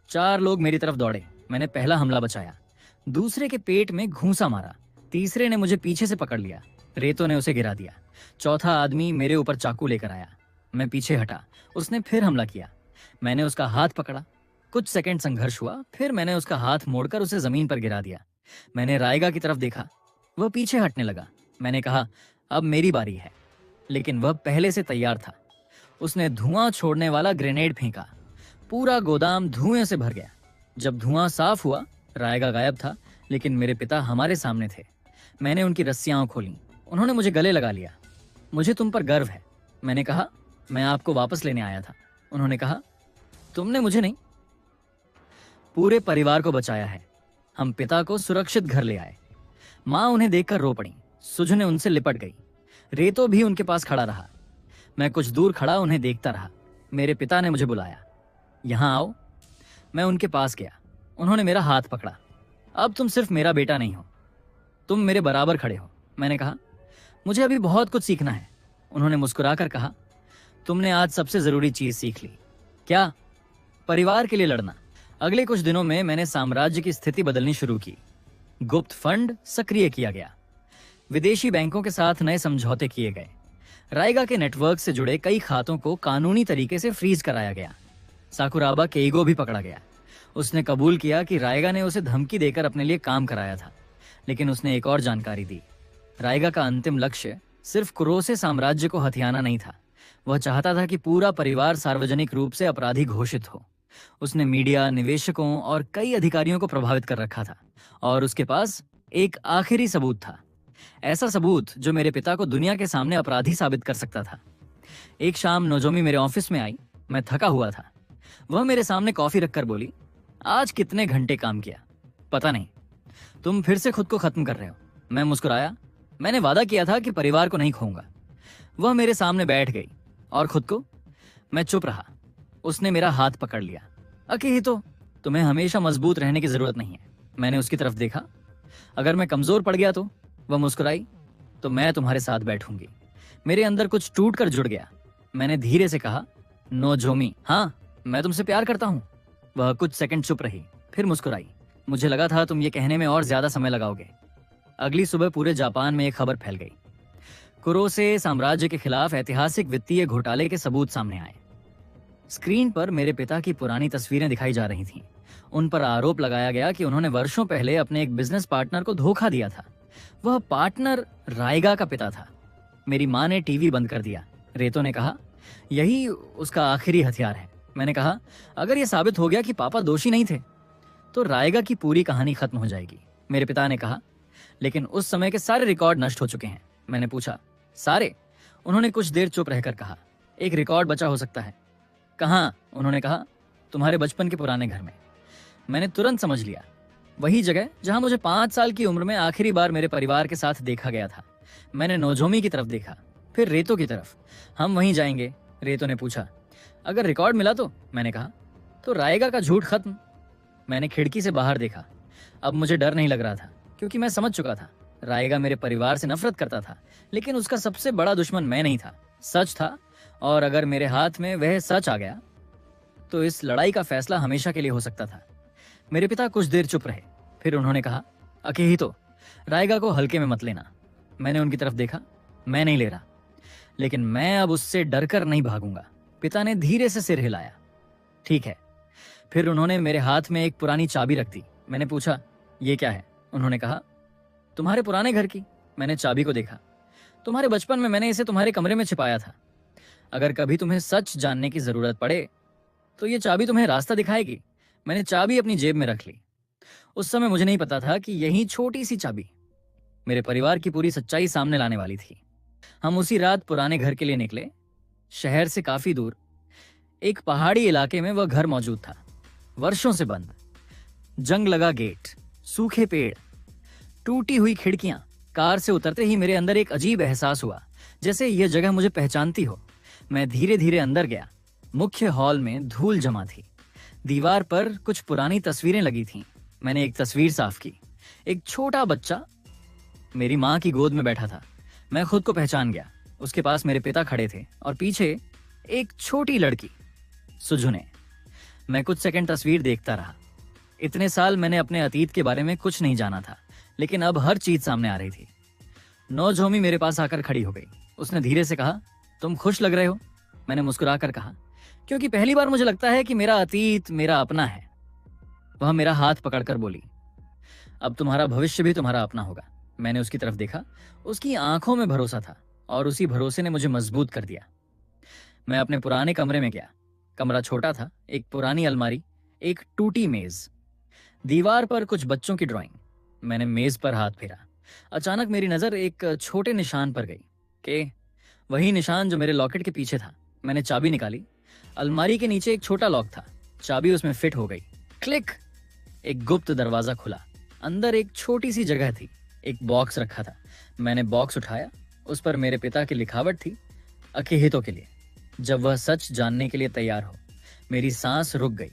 4 लोग मेरी तरफ दौड़े। मैंने पहला हमला बचाया, दूसरे के पेट में घूंसा मारा, तीसरे ने मुझे पीछे से पकड़ लिया, रेतो ने उसे गिरा दिया, चौथा आदमी मेरे ऊपर चाकू लेकर आया। मैं पीछे हटा, उसने फिर हमला किया। मैंने उसका हाथ पकड़ा। कुछ सेकंड संघर्ष हुआ, फिर मैंने उसका हाथ मोड़कर उसे जमीन पर गिरा दिया। मैंने रायगा की तरफ देखा, वह पीछे हटने लगा। मैंने कहा, अब मेरी बारी है, लेकिन वह पहले से तैयार था। उसने धुआं छोड़ने वाला ग्रेनेड फेंका। पूरा गोदाम धुएं से भर गया। जब धुआं साफ हुआ, रायगा गायब था, लेकिन मेरे पिता हमारे सामने थे। मैंने उनकी रस्सियां खोली। उन्होंने मुझे गले लगा लिया। मुझे तुम पर गर्व है। मैंने कहा, मैं आपको वापस लेने आया था। उन्होंने कहा, तुमने मुझे नहीं, पूरे परिवार को बचाया है। हम पिता को सुरक्षित घर ले आए। माँ उन्हें देखकर रो पड़ी। सुजने उनसे लिपट गई। रेतो भी उनके पास खड़ा रहा। मैं कुछ दूर खड़ा उन्हें देखता रहा। मेरे पिता ने मुझे बुलाया, यहां आओ। मैं उनके पास गया। उन्होंने मेरा हाथ पकड़ा। अब तुम सिर्फ मेरा बेटा नहीं हो, तुम मेरे बराबर खड़े हो। मैंने कहा, मुझे अभी बहुत कुछ सीखना है। उन्होंने मुस्कुराकर कहा, तुमने आज सबसे जरूरी चीज सीख ली। क्या? परिवार के लिए लड़ना। अगले कुछ दिनों में मैंने साम्राज्य की स्थिति बदलनी शुरू की। गुप्त फंड सक्रिय किया गया। विदेशी बैंकों के साथ नए समझौते किए गए। रायगा के नेटवर्क से जुड़े कई खातों को कानूनी तरीके से फ्रीज कराया गया। साकुराबा केइगो भी पकड़ा गया। उसने कबूल किया कि रायगा ने उसे धमकी देकर अपने लिए काम कराया था, लेकिन उसने एक और जानकारी दी। रायगा का अंतिम लक्ष्य सिर्फ कुरोसे साम्राज्य को हथियाना नहीं था। वह चाहता था कि पूरा परिवार सार्वजनिक रूप से अपराधी घोषित हो। उसने मीडिया, निवेशकों और कई अधिकारियों को प्रभावित कर रखा था, और उसके पास एक आखिरी सबूत था। ऐसा सबूत जो मेरे पिता को दुनिया के सामने अपराधी साबित कर सकता था। एक शाम नोजोमी मेरे ऑफिस में आई। मैं थका हुआ था। वह मेरे सामने कॉफी रखकर बोली, आज कितने घंटे काम किया? पता नहीं। तुम फिर से खुद को खत्म कर रहे हो। मैं मुस्कुराया। मैंने वादा किया था कि परिवार को नहीं खोऊंगा। वह मेरे सामने बैठ गई। और खुद को? मैं चुप रहा। उसने मेरा हाथ पकड़ लिया। अकिहितो, तुम्हें हमेशा मजबूत रहने की जरूरत नहीं है। मैंने उसकी तरफ देखा। अगर मैं कमजोर पड़ गया तो? वह मुस्कुराई। तो मैं तुम्हारे साथ बैठूंगी। मेरे अंदर कुछ टूट कर जुड़ गया। मैंने धीरे से कहा, नोजोमी, हाँ, मैं तुमसे प्यार करता हूँ। वह कुछ सेकंड चुप रही, फिर मुस्कुराई। मुझे लगा था तुम ये कहने में और ज्यादा समय लगाओगे। अगली सुबह पूरे जापान में एक खबर फैल गई। कुरोसे साम्राज्य के खिलाफ ऐतिहासिक वित्तीय घोटाले के सबूत सामने आए। स्क्रीन पर मेरे पिता की पुरानी तस्वीरें दिखाई जा रही थीं। उन पर आरोप लगाया गया कि उन्होंने वर्षों पहले अपने एक बिजनेस पार्टनर को धोखा दिया था। वह पार्टनर रायगा का पिता था। मेरी माँ ने टीवी बंद कर दिया। रेतो ने कहा, यही उसका आखिरी हथियार है। मैंने कहा, अगर यह साबित हो गया कि पापा दोषी नहीं थे, तो रायगा की पूरी कहानी खत्म हो जाएगी। मेरे पिता ने कहा, लेकिन उस समय के सारे रिकॉर्ड नष्ट हो चुके हैं। मैंने पूछा, सारे? उन्होंने कुछ देर चुप रहकर कहा, एक रिकॉर्ड बचा हो सकता है। कहाँ? उन्होंने कहा, तुम्हारे बचपन के पुराने घर में। मैंने तुरंत समझ लिया, वही जगह जहां मुझे 5 साल की उम्र में आखिरी बार मेरे परिवार के साथ देखा गया था। मैंने नोजोमी की तरफ देखा, फिर रेतो की तरफ। हम वहीं जाएंगे? रेतो ने पूछा। अगर रिकॉर्ड मिला तो? मैंने कहा। तो रायगा का झूठ खत्म। मैंने खिड़की से बाहर देखा। अब मुझे डर नहीं लग रहा था, क्योंकि मैं समझ चुका था रायगा मेरे परिवार से नफरत करता था, लेकिन उसका सबसे बड़ा दुश्मन मैं नहीं था, सच था। और अगर मेरे हाथ में वह सच आ गया तो इस लड़ाई का फैसला हमेशा के लिए हो सकता था। मेरे पिता कुछ देर चुप रहे, फिर उन्होंने कहा, अकेहितो, रायगा को हल्के में मत लेना। मैंने उनकी तरफ देखा। मैं नहीं ले रहा, लेकिन मैं अब उससे डरकर नहीं भागूंगा। पिता ने धीरे से सिर हिलाया। ठीक है। फिर उन्होंने मेरे हाथ में एक पुरानी चाबी रख दी। मैंने पूछा, ये क्या है? उन्होंने कहा, तुम्हारे पुराने घर की। मैंने चाबी को देखा। तुम्हारे बचपन में मैंने इसे तुम्हारे कमरे में छिपाया था। अगर कभी तुम्हें सच जानने की जरूरत पड़े तो ये चाबी तुम्हें रास्ता दिखाएगी। मैंने चाबी अपनी जेब में रख ली। उस समय मुझे नहीं पता था कि यही छोटी सी चाबी मेरे परिवार की पूरी सच्चाई सामने लाने वाली थी। हम उसी रात पुराने घर के लिए निकले। शहर से काफी दूर एक पहाड़ी इलाके में वह घर मौजूद था, वर्षों से बंद। जंग लगा गेट, सूखे पेड़, टूटी हुई खिड़कियां। कार से उतरते ही मेरे अंदर एक अजीब एहसास हुआ, जैसे यह जगह मुझे पहचानती हो। मैं धीरे धीरे अंदर गया। मुख्य हॉल में धूल जमा थी। दीवार पर कुछ पुरानी तस्वीरें लगी थीं। मैंने एक तस्वीर साफ की। एक छोटा बच्चा मेरी माँ की गोद में बैठा था। मैं खुद को पहचान गया। उसके पास मेरे पिता खड़े थे और पीछे एक छोटी लड़की सुजुने। मैं कुछ सेकंड तस्वीर देखता रहा। इतने साल मैंने अपने अतीत के बारे में कुछ नहीं जाना था, लेकिन अब हर चीज सामने आ रही थी। नौजोमी मेरे पास आकर खड़ी हो गई। उसने धीरे से कहा, तुम खुश लग रहे हो। मैंने मुस्कुराकर कहा, क्योंकि पहली बार मुझे लगता है कि मेरा अतीत मेरा अपना है। वह मेरा हाथ पकड़कर बोली, अब तुम्हारा भविष्य भी तुम्हारा अपना होगा। मैंने उसकी तरफ देखा। उसकी आंखों में भरोसा था और उसी भरोसे ने मुझे मजबूत कर दिया। मैं अपने पुराने कमरे में गया। कमरा छोटा था। एक पुरानी अलमारी, एक टूटी मेज, दीवार पर कुछ बच्चों की ड्राइंग। मैंने मेज पर हाथ फेरा। अचानक मेरी नजर एक छोटे निशान पर गई, कि वही निशान जो मेरे लॉकेट के पीछे था। मैंने चाबी निकाली। अलमारी के नीचे एक छोटा लॉक था। चाबी उसमें फिट हो गई। क्लिक! एक गुप्त दरवाजा खुला। अंदर एक छोटी सी जगह थी। एक बॉक्स रखा था। मैंने बॉक्स उठाया। उस पर मेरे पिता की लिखावट थी, अकिहितो के लिए, जब वह सच जानने के लिए तैयार हो। मेरी सांस रुक गई।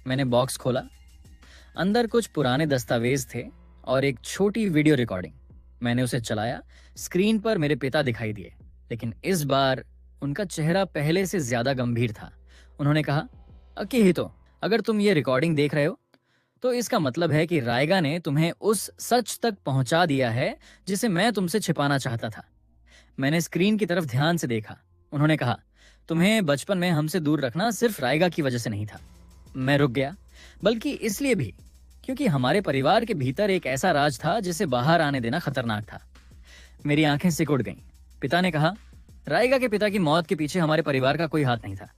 मैंने बॉक्स खोला। अंदर कुछ पुराने दस्तावेज थे और एक छोटी वीडियो रिकॉर्डिंग। मैंने उसे चलाया। स्क्रीन पर मेरे पिता दिखाई दिए, लेकिन इस बार उनका चेहरा पहले से ज्यादा गंभीर था। उन्होंने कहा, अकिहितो, अगर तुम ये रिकॉर्डिंग देख रहे हो तो इसका मतलब है कि रायगा ने तुम्हें उस सच तक पहुंचा दिया है जिसे मैं तुमसे छिपाना चाहता था। मैंने स्क्रीन की तरफ ध्यान से देखा। उन्होंने कहा, तुम्हें बचपन में हमसे दूर रखना सिर्फ रायगा की वजह से नहीं था। मैं रुक गया, बल्कि इसलिए भी क्योंकि हमारे परिवार के भीतर एक ऐसा राज था जिसे बाहर आने देना खतरनाक था। मेरी आंखें सिकुड़ गईं। पिता ने कहा, रायगा के पिता की मौत के पीछे हमारे परिवार का कोई हाथ नहीं था,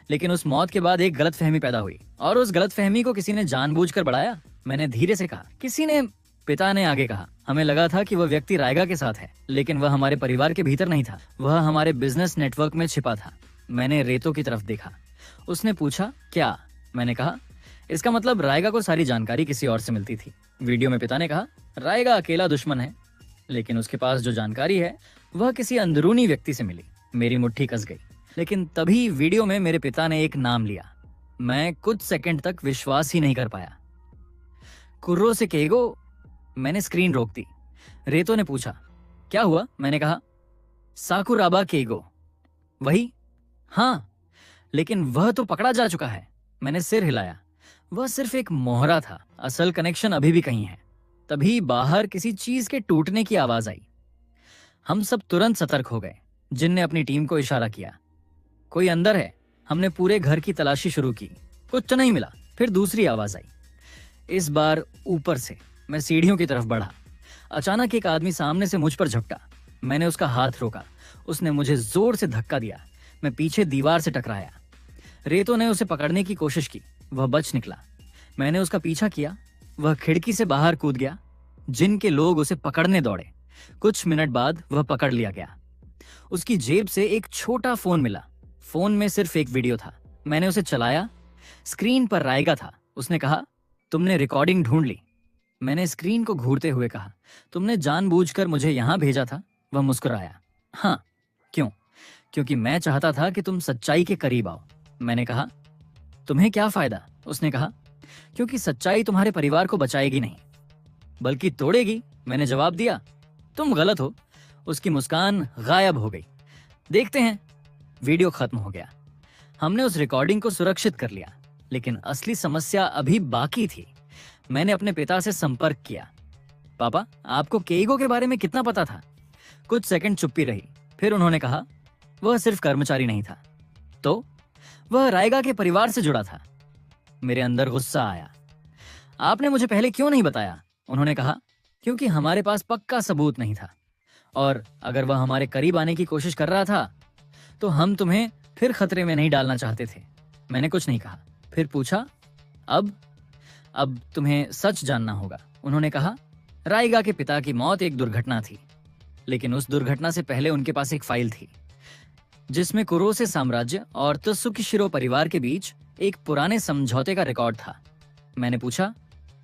लेकिन उस मौत के बाद एक गलतफहमी पैदा हुई और उस गलतफहमी को किसी ने जानबूझकर बढ़ाया। मैंने धीरे से कहा, किसी ने? पिता ने आगे कहा, हमें लगा था कि वह व्यक्ति रायगा के साथ है, लेकिन वह हमारे परिवार के भीतर नहीं था। वह हमारे बिजनेस नेटवर्क में छिपा था। मैंने रेतो की तरफ देखा। उसने पूछा, क्या? मैंने कहा, इसका मतलब रायगा को सारी जानकारी किसी और से मिलती थी। वीडियो में पिता ने कहा, रायगा अकेला दुश्मन है, लेकिन उसके पास जो जानकारी है वह किसी अंदरूनी व्यक्ति से मिली। मेरी मुट्ठी कस गई। लेकिन तभी वीडियो में मेरे पिता ने एक नाम लिया। मैं कुछ सेकंड तक विश्वास ही नहीं कर पाया। कुर्रोसे केगो। मैंने स्क्रीन रोक दी। रेतो ने पूछा, क्या हुआ? मैंने कहा, साकुराबा केगो। वही? हाँ, लेकिन वह तो पकड़ा जा चुका है। मैंने सिर हिलाया। वह सिर्फ एक मोहरा था। असल कनेक्शन अभी भी कहीं है। तभी बाहर किसी चीज के टूटने की आवाज आई। हम सब तुरंत सतर्क हो गए। जिन ने अपनी टीम को इशारा किया, कोई अंदर है। हमने पूरे घर की तलाशी शुरू की। कुछ तो नहीं मिला। फिर दूसरी आवाज आई, इस बार ऊपर से। मैं सीढ़ियों की तरफ बढ़ा। अचानक एक आदमी सामने से मुझ पर झपटा। मैंने उसका हाथ रोका। उसने मुझे जोर से धक्का दिया। मैं पीछे दीवार से टकराया। रेतो ने उसे पकड़ने की कोशिश की। वह बच निकला। मैंने उसका पीछा किया। वह खिड़की से बाहर कूद गया। जिन के लोग उसे पकड़ने दौड़े। कुछ मिनट बाद वह पकड़ लिया गया। उसकी जेब से एक छोटा फोन मिला। फोन में सिर्फ एक वीडियो था। मैंने उसे चलाया। स्क्रीन पर रायगा था। उसने कहा, तुमने रिकॉर्डिंग ढूंढ ली। मैंने स्क्रीन को घूरते हुए कहा, तुमने जानबूझकर मुझे यहां भेजा था? वह मुस्कुराया। हाँ। क्यों? क्योंकि मैं चाहता था कि तुम सच्चाई के करीब आओ। मैंने कहा, तुम्हें क्या फायदा? उसने कहा, क्योंकि सच्चाई तुम्हारे परिवार को बचाएगी नहीं, बल्कि तोड़ेगी। मैंने जवाब दिया, तुम गलत हो। उसकी मुस्कान गायब हो गई। देखते हैं। वीडियो खत्म हो गया। हमने उस रिकॉर्डिंग को सुरक्षित कर लिया, लेकिन असली समस्या अभी बाकी थी। मैंने अपने पिता से संपर्क किया। पापा, आपको केइगो के बारे में कितना पता था? कुछ सेकंड चुप्पी रही। फिर उन्होंने कहा, वह सिर्फ कर्मचारी नहीं था। तो वह रायगा के परिवार से जुड़ा था। मेरे अंदर गुस्सा आया। आपने मुझे पहले क्यों नहीं बताया? उन्होंने कहा, क्योंकि हमारे पास पक्का सबूत नहीं था, और अगर वह हमारे करीब आने की कोशिश कर रहा था तो हम तुम्हें फिर खतरे में नहीं डालना चाहते थे। मैंने कुछ नहीं कहा। फिर पूछा, अब तुम्हें सच जानना होगा। उन्होंने कहा, रायगा के पिता की मौत एक दुर्घटना थी, लेकिन उस दुर्घटना से पहले उनके पास एक फाइल थी जिसमें कुरोसे साम्राज्य और त्सुकिशिरो परिवार के बीच एक पुराने समझौते का रिकॉर्ड था। मैंने पूछा,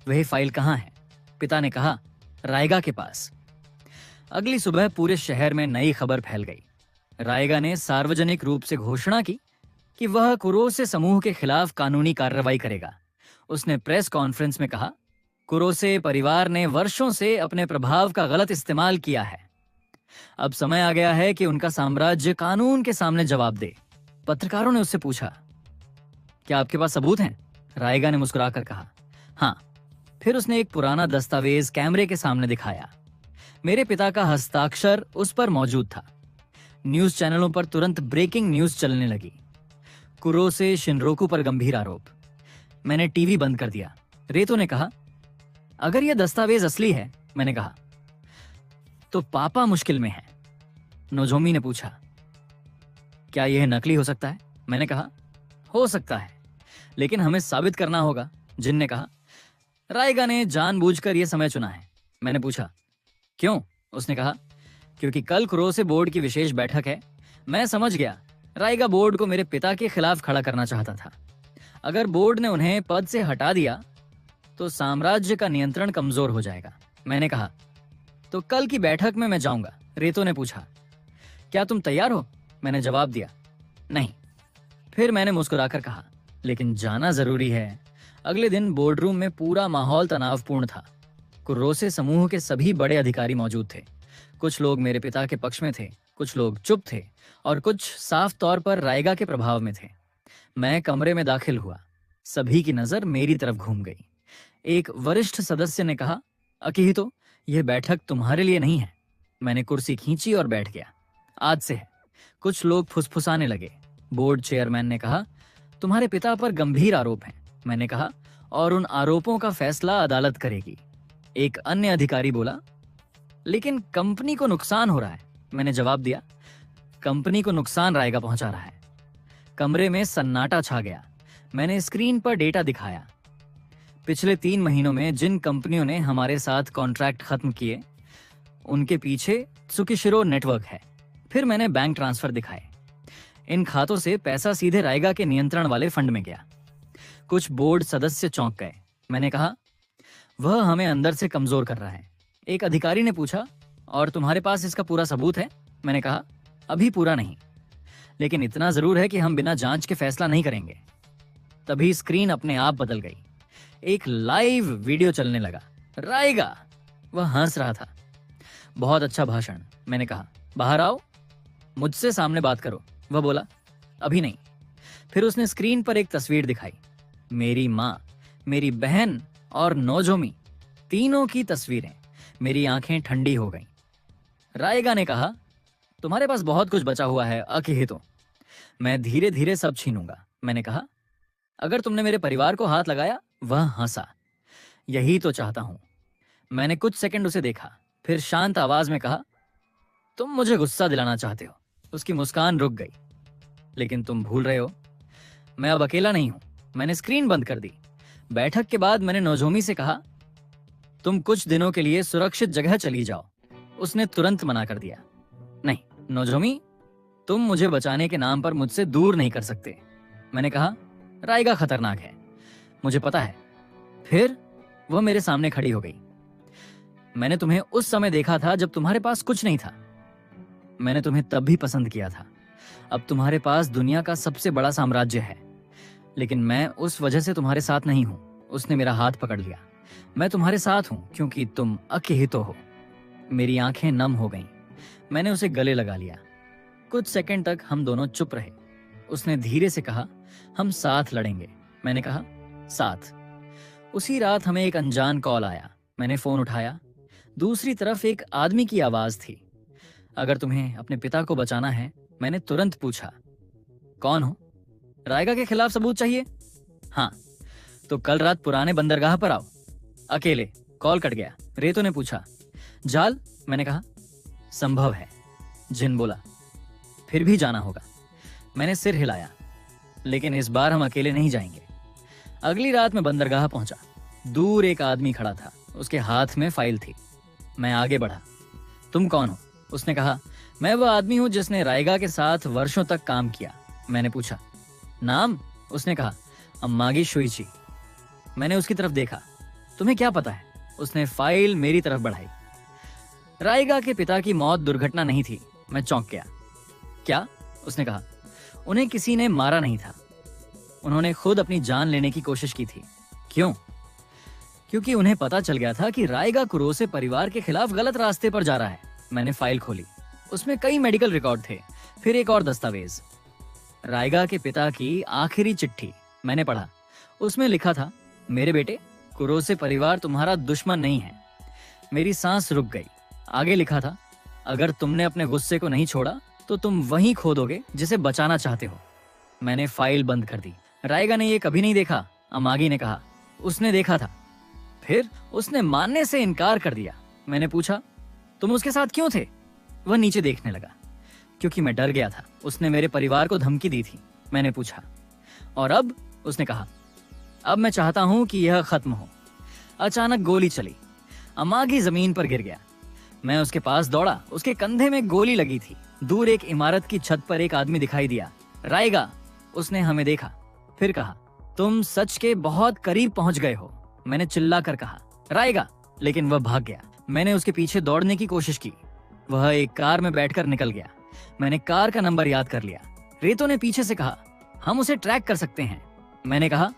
वह फाइल कहाँ है? पिता ने कहा, रायगा के पास। अगली सुबह पूरे शहर में नई खबर फैल गई। रायगा ने सार्वजनिक रूप से घोषणा की कि वह कुरोसे समूह के खिलाफ कानूनी कार्रवाई करेगा। उसने प्रेस कॉन्फ्रेंस में कहा, कुरोसे परिवार ने वर्षों से अपने प्रभाव का गलत इस्तेमाल किया है। अब समय आ गया है कि उनका साम्राज्य कानून के सामने जवाब दे। पत्रकारों ने उससे पूछा, क्या आपके पास सबूत हैं? रायगा ने मुस्कुराकर कहा, हाँ। फिर उसने एक पुराना दस्तावेज कैमरे के सामने दिखाया। मेरे पिता का हस्ताक्षर उस पर मौजूद था। न्यूज चैनलों पर तुरंत ब्रेकिंग न्यूज चलने लगी। कुरोसे शिनरोकू पर गंभीर आरोप। मैंने टीवी बंद कर दिया। रेतो ने कहा, अगर यह दस्तावेज असली है, मैंने कहा, तो पापा मुश्किल में है। नोजोमी ने पूछा, क्या यह नकली हो सकता है? मैंने कहा, हो सकता है, लेकिन हमें साबित करना होगा। जिन ने कहा, रायगा ने जानबूझकर यह समय चुना है। मैंने पूछा, क्यों? उसने कहा, क्योंकि कल कुरोसे बोर्ड की विशेष बैठक है। मैं समझ गया, रायगा बोर्ड को मेरे पिता के खिलाफ खड़ा करना चाहता था। अगर बोर्ड ने उन्हें पद से हटा दिया तो साम्राज्य का नियंत्रण कमजोर हो जाएगा। मैंने कहा, तो कल की बैठक में मैं जाऊंगा। रेतो ने पूछा, क्या तुम तैयार हो? मैंने जवाब दिया, नहीं। फिर मैंने मुस्कुराकर कहा, लेकिन जाना जरूरी है। अगले दिन बोर्डरूम में पूरा माहौल तनावपूर्ण था। कुरोसे समूह के सभी बड़े अधिकारी मौजूद थे। कुछ लोग मेरे पिता के पक्ष में थे, कुछ लोग चुप थे और कुछ साफ तौर पर रायगा के प्रभाव में थे। मैं कमरे में दाखिल हुआ। सभी की नजर मेरी तरफ घूम गई। एक वरिष्ठ सदस्य ने कहा, अकिहितो, यह बैठक तुम्हारे लिए नहीं है। मैंने कुर्सी खींची और बैठ गया। आज से है। कुछ लोग फुसफुसाने लगे। बोर्ड चेयरमैन ने कहा, तुम्हारे पिता पर गंभीर आरोप हैं। मैंने कहा, और उन आरोपों का फैसला अदालत करेगी। एक अन्य अधिकारी बोला, लेकिन कंपनी को नुकसान हो रहा है। मैंने जवाब दिया, कंपनी को नुकसान रायगा पहुंचा रहा है। कमरे में सन्नाटा छा गया। मैंने स्क्रीन पर डेटा दिखाया। पिछले 3 महीनों में जिन कंपनियों ने हमारे साथ कॉन्ट्रैक्ट खत्म किए, उनके पीछे त्सुकिशिरो नेटवर्क है। फिर मैंने बैंक ट्रांसफर दिखाए। इन खातों से पैसा सीधे रायगा के नियंत्रण वाले फंड में गया। कुछ बोर्ड सदस्य चौंक गए। मैंने कहा, वह हमें अंदर से कमजोर कर रहा है। एक अधिकारी ने पूछा, और तुम्हारे पास इसका पूरा सबूत है? मैंने कहा, अभी पूरा नहीं, लेकिन इतना जरूर है कि हम बिना जांच के फैसला नहीं करेंगे। तभी स्क्रीन अपने आप बदल गई। एक लाइव वीडियो चलने लगा। रायगा, वह हंस रहा था। बहुत अच्छा भाषण। मैंने कहा, बाहर आओ, मुझसे सामने बात करो। वह बोला, अभी नहीं। फिर उसने स्क्रीन पर एक तस्वीर दिखाई। मेरी माँ, मेरी बहन और नोजोमी, तीनों की तस्वीरें। मेरी आंखें ठंडी हो गईं। रायगा ने कहा, तुम्हारे पास बहुत कुछ बचा हुआ है अकिहितो। मैं धीरे धीरे सब छीनूंगा। मैंने कहा, अगर तुमने मेरे परिवार को हाथ लगाया? वह हंसा। यही तो चाहता हूं। मैंने कुछ सेकंड उसे देखा, फिर शांत आवाज में कहा, तुम मुझे गुस्सा दिलाना चाहते हो। उसकी मुस्कान रुक गई। लेकिन तुम भूल रहे हो, मैं अब अकेला नहीं हूं। मैंने स्क्रीन बंद कर दी। बैठक के बाद मैंने नोजोमी से कहा, तुम कुछ दिनों के लिए सुरक्षित जगह चली जाओ। उसने तुरंत मना कर दिया। नहीं नोजोमी, तुम मुझे बचाने के नाम पर मुझसे दूर नहीं कर सकते। मैंने कहा, रायगा खतरनाक है, मुझे पता है। फिर वह मेरे सामने खड़ी हो गई। मैंने तुम्हें उस समय देखा था जब तुम्हारे पास कुछ नहीं था। मैंने तुम्हें तब भी पसंद किया था। अब तुम्हारे पास दुनिया का सबसे बड़ा साम्राज्य है, लेकिन मैं उस वजह से तुम्हारे साथ नहीं हूं। उसने मेरा हाथ पकड़ लिया। मैं तुम्हारे साथ हूं क्योंकि तुम अकिहितो हो। मेरी आंखें नम हो गईं। मैंने उसे गले लगा लिया। कुछ सेकंड तक हम दोनों चुप रहे। उसने धीरे से कहा, हम साथ लड़ेंगे। मैंने कहा, साथ। उसी रात हमें एक अनजान कॉल आया। मैंने फोन उठाया। दूसरी तरफ एक आदमी की आवाज थी। अगर तुम्हें अपने पिता को बचाना है। मैंने तुरंत पूछा, कौन हो? रायगा के खिलाफ सबूत चाहिए? हाँ। तो कल रात पुराने बंदरगाह पर आओ, अकेले। कॉल कट गया। रेतो ने पूछा, जाल? मैंने कहा, संभव है। जिन बोला, फिर भी जाना होगा। मैंने सिर हिलाया, लेकिन इस बार हम अकेले नहीं जाएंगे। अगली रात मैं बंदरगाह पहुंचा। दूर एक आदमी खड़ा था, उसके हाथ में फाइल थी। मैं आगे बढ़ा। तुम कौन हो? उसने कहा, मैं वह आदमी हूं जिसने रायगा के साथ वर्षों तक काम किया। मैंने पूछा, नाम? उसने कहा, अम्मागी शुइची। मैंने उसकी तरफ देखा। तुम्हें क्या पता है? उसने फाइल मेरी तरफ बढ़ाई। राइगा के पिता की मौत दुर्घटना नहीं थी। मैं चौंक गया। क्या? उसने कहा। उन्हें किसी ने मारा नहीं था, उन्होंने खुद अपनी जान लेने की कोशिश की थी। क्यों? क्योंकि उन्हें पता चल गया था कि राइगा कुरोसे परिवार के खिलाफ गलत रास्ते पर जा रहा है। मैंने फाइल खोली, उसमें कई मेडिकल रिकॉर्ड थे, फिर एक और दस्तावेज, राइगा के पिता की आखिरी चिट्ठी। मैंने पढ़ा, उसमें लिखा था, मेरे बेटे, कुरोसे परिवार तुम्हारा दुश्मन नहीं है। मेरी सांस रुक गई। आगे लिखा था, अगर तुमने अपने गुस्से को नहीं छोड़ा तो तुम वहीं खो दोगे जिसे बचाना चाहते हो। मैंने फाइल बंद कर दी। राइगा ने ये कभी नहीं देखा, अमागी ने कहा। उसने देखा था, फिर उसने मानने से इनकार कर दिया। मैंने पूछा, तुम उसके साथ क्यों थे? वह नीचे देखने लगा। क्योंकि मैं डर गया था, उसने मेरे परिवार को धमकी दी थी। मैंने पूछा, और अब? उसने कहा, अब मैं चाहता हूं कि यह खत्म हो। अचानक गोली चली, अमागी जमीन पर गिर गया। मैं उसके पास दौड़ा, उसके कंधे में गोली लगी थी। दूर एक इमारत की छत पर एक आदमी दिखाई दिया। राइगा, उसने हमें देखा, फिर कहा, तुम सच के बहुत करीब पहुंच गए हो। मैंने चिल्ला कर कहा, राइगा, लेकिन वह भाग गया। मैंने उसके पीछे दौड़ने की कोशिश की, वह एक कार में बैठकर निकल गया। मैंने कार का नंबर याद कर लिया। रेतो ने पीछे से कहा, हम उसे ट्रैक कर सकते हैं। मैंने कहा,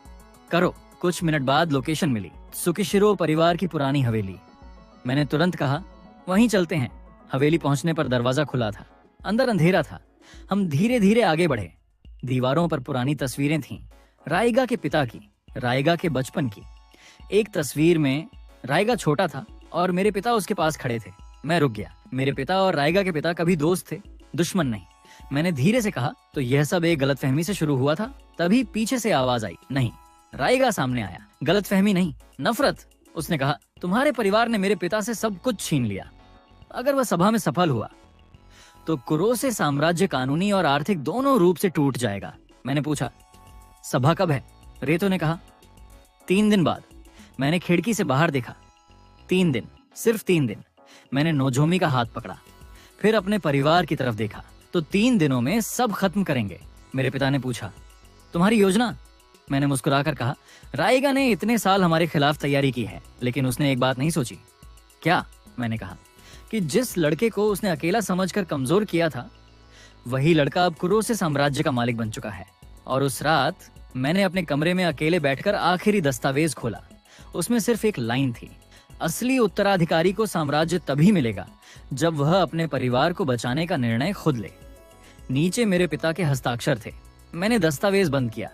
करो। कुछ मिनट बाद लोकेशन मिली, सुकिशिरो परिवार की पुरानी हवेली। मैंने तुरंत कहा, वहीं चलते हैं। हवेली पहुंचने पर दरवाजा खुला था, अंदर अंधेरा था। हम धीरे धीरे आगे बढ़े। दीवारों पर पुरानी तस्वीरें थीं, राइगा के पिता की, राइगा के बचपन की। एक तस्वीर में राइगा छोटा था और मेरे पिता उसके पास खड़े थे। मैं रुक गया। मेरे पिता और राइगा के पिता कभी दोस्त थे, दुश्मन नहीं। मैंने धीरे से कहा, तो यह सब एक गलतफहमी से शुरू हुआ था? तभी पीछे से आवाज आई, नहीं। राइगा सामने आया। गलतफहमी नहीं, नफरत। उसने कहा, तुम्हारे परिवार ने मेरे पिता से सब कुछ छीन लिया। अगर वह सभा में सफल हुआ तो कुरोसे साम्राज्य कानूनी और आर्थिक दोनों रूप से टूट जाएगा। मैंने पूछा, सभा कब है? रेतो ने कहा, 3 दिन बाद। मैंने खिड़की से बाहर देखा। 3 दिन, सिर्फ 3 दिन। मैंने नोजोमी का हाथ पकड़ा, फिर अपने परिवार की तरफ देखा। तो 3 दिनों में सब खत्म करेंगे। मेरे पिता ने पूछा, तुम्हारी योजना? मैंने मुस्कुराकर कहा, राइगा ने इतने साल हमारे खिलाफ तैयारी की है, लेकिन उसने एक बात नहीं सोची। क्या? मैंने कहा, कि जिस लड़के को उसने अकेला समझकर कमजोर किया था, वही लड़का अब कुरोसे साम्राज्य का मालिक बन चुका है। और उस रात मैंने अपने कमरे में अकेले बैठकर आखिरी दस्तावेज खोला। उसमें सिर्फ एक लाइन थी, असली उत्तराधिकारी को साम्राज्य तभी मिलेगा जब वह अपने परिवार को बचाने का निर्णय खुद ले। नीचे मेरे पिता के हस्ताक्षर थे। मैंने दस्तावेज बंद किया।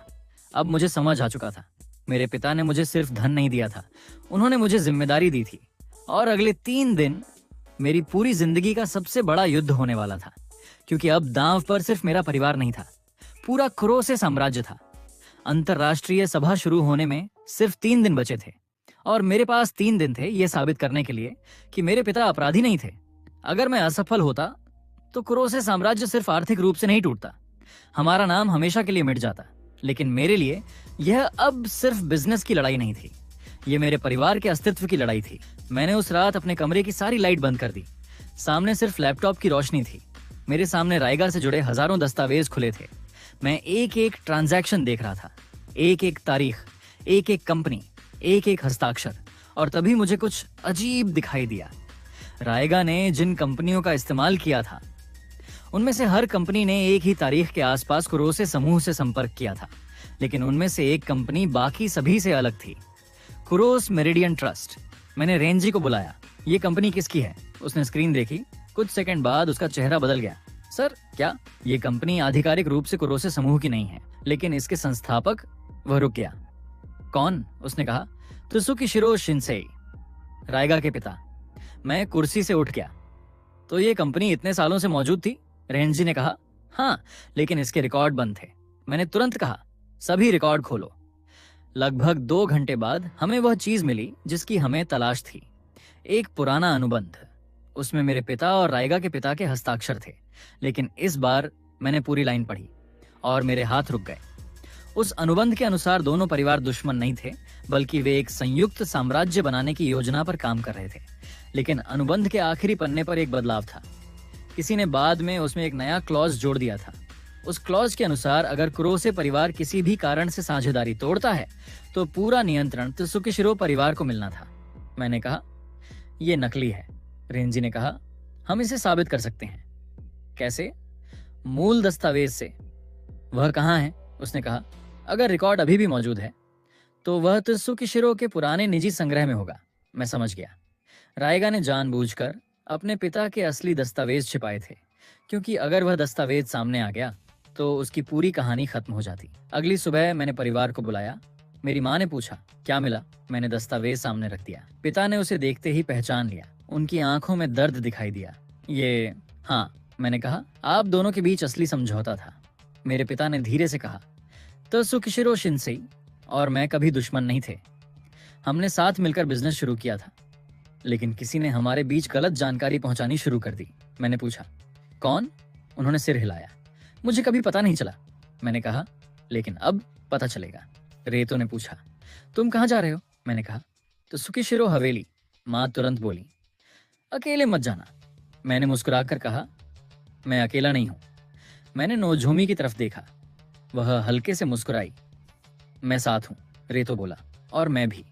अब मुझे समझ आ चुका था, मेरे पिता ने मुझे सिर्फ धन नहीं दिया था, उन्होंने मुझे जिम्मेदारी दी थी। और अगले 3 दिन मेरी पूरी जिंदगी का सबसे बड़ा युद्ध होने वाला था, क्योंकि अब दांव पर सिर्फ मेरा परिवार नहीं था, पूरा कुरोसे साम्राज्य था। अंतरराष्ट्रीय सभा शुरू होने में सिर्फ 3 दिन बचे थे और मेरे पास 3 दिन थे ये साबित करने के लिए कि मेरे पिता अपराधी नहीं थे। अगर मैं असफल होता तो कुरोसे साम्राज्य सिर्फ आर्थिक रूप से नहीं टूटता, हमारा नाम हमेशा के लिए मिट जाता। लेकिन मेरे लिए यह अब सिर्फ बिजनेस की लड़ाई नहीं थी, ये मेरे परिवार के अस्तित्व की लड़ाई थी। मैंने उस रात अपने कमरे की सारी लाइट बंद कर दी। सामने सिर्फ लैपटॉप की रोशनी थी। मेरे सामने राइगा से जुड़े हजारों दस्तावेज खुले थे। मैं एक एक ट्रांजैक्शन देख रहा था, एक एक तारीख, एक एक कंपनी, एक एक हस्ताक्षर। और तभी मुझे कुछ अजीब दिखाई दिया। राइगा ने जिन कंपनियों का इस्तेमाल किया था, उनमें से हर कंपनी ने एक ही तारीख के आसपास कुरोसे समूह से संपर्क किया था, लेकिन उनमें से एक कंपनी बाकी सभी से अलग थी, कुरोस मेरिडियन ट्रस्ट। मैंने रेंजी को बुलाया, ये कंपनी किसकी है? उसने स्क्रीन देखी, कुछ सेकंड बाद उसका चेहरा बदल गया। सर, क्या? ये कंपनी आधिकारिक रूप से कुरोसे समूह की नहीं है, लेकिन इसके संस्थापक। वह रुक गया। कौन? उसने कहा, त्सुकिशिरो शिंसेई, राइगा के पिता। मैं कुर्सी से उठ गया। तो ये कंपनी इतने सालों से मौजूद थी? रेंजी ने कहा, हाँ, लेकिन इसके रिकॉर्ड बंद थे। मैंने तुरंत कहा, सभी रिकॉर्ड खोलो। लगभग 2 घंटे बाद हमें वह चीज मिली जिसकी हमें तलाश थी, एक पुराना अनुबंध। उसमें मेरे पिता और राइगा के पिता के हस्ताक्षर थे, लेकिन इस बार मैंने पूरी लाइन पढ़ी और मेरे हाथ रुक गए। उस अनुबंध के अनुसार दोनों परिवार दुश्मन नहीं थे, बल्कि वे एक संयुक्त साम्राज्य बनाने की योजना पर काम कर रहे थे। लेकिन अनुबंध के आखिरी पन्ने पर एक बदलाव था। किसी ने बाद में उसमें एक नया क्लॉज जोड़ दिया था। उस क्लॉज के अनुसार अगर कुरोसे परिवार किसी भी कारण से साझेदारी तोड़ता है तो पूरा नियंत्रण त्सुकिशिरो परिवार को मिलना था। मैंने कहा, ये नकली है। रेंजी ने कहा, हम इसे साबित कर सकते हैं। कैसे? मूल दस्तावेज से। वह कहाँ है? उसने कहा, अगर रिकॉर्ड अभी भी मौजूद है तो वह त्सुकिशिरो के पुराने निजी संग्रह में होगा। मैं समझ गया। रायगा ने जानबूझकर अपने पिता के असली दस्तावेज छिपाए थे, क्योंकि अगर वह दस्तावेज सामने आ गया तो उसकी पूरी कहानी खत्म हो जाती। अगली सुबह मैंने परिवार को बुलाया। मेरी माँ ने पूछा, क्या मिला? मैंने दस्तावेज सामने रख दिया। पिता ने उसे देखते ही पहचान लिया। उनकी आंखों में दर्द दिखाई दिया। ये, हाँ, मैंने कहा, आप दोनों के बीच असली समझौता था। मेरे पिता ने धीरे से कहा, त्सुकिशिरो शिंसेई और मैं कभी दुश्मन नहीं थे। हमने साथ मिलकर बिजनेस शुरू किया था, लेकिन किसी ने हमारे बीच गलत जानकारी पहुंचानी शुरू कर दी। मैंने पूछा, कौन? उन्होंने सिर हिलाया। मुझे कभी पता नहीं चला। मैंने कहा, लेकिन अब पता चलेगा। रेतो ने पूछा, तुम कहाँ जा रहे हो? मैंने कहा, त्सुकिशिरो हवेली। माँ तुरंत बोली, अकेले मत जाना। मैंने मुस्कुराकर कहा, मैं अकेला नहीं हूं। मैंने नोझोमी की तरफ देखा। वह हल्के से मुस्कुराई। मैं साथ हूं, रेतो बोला, और मैं भी।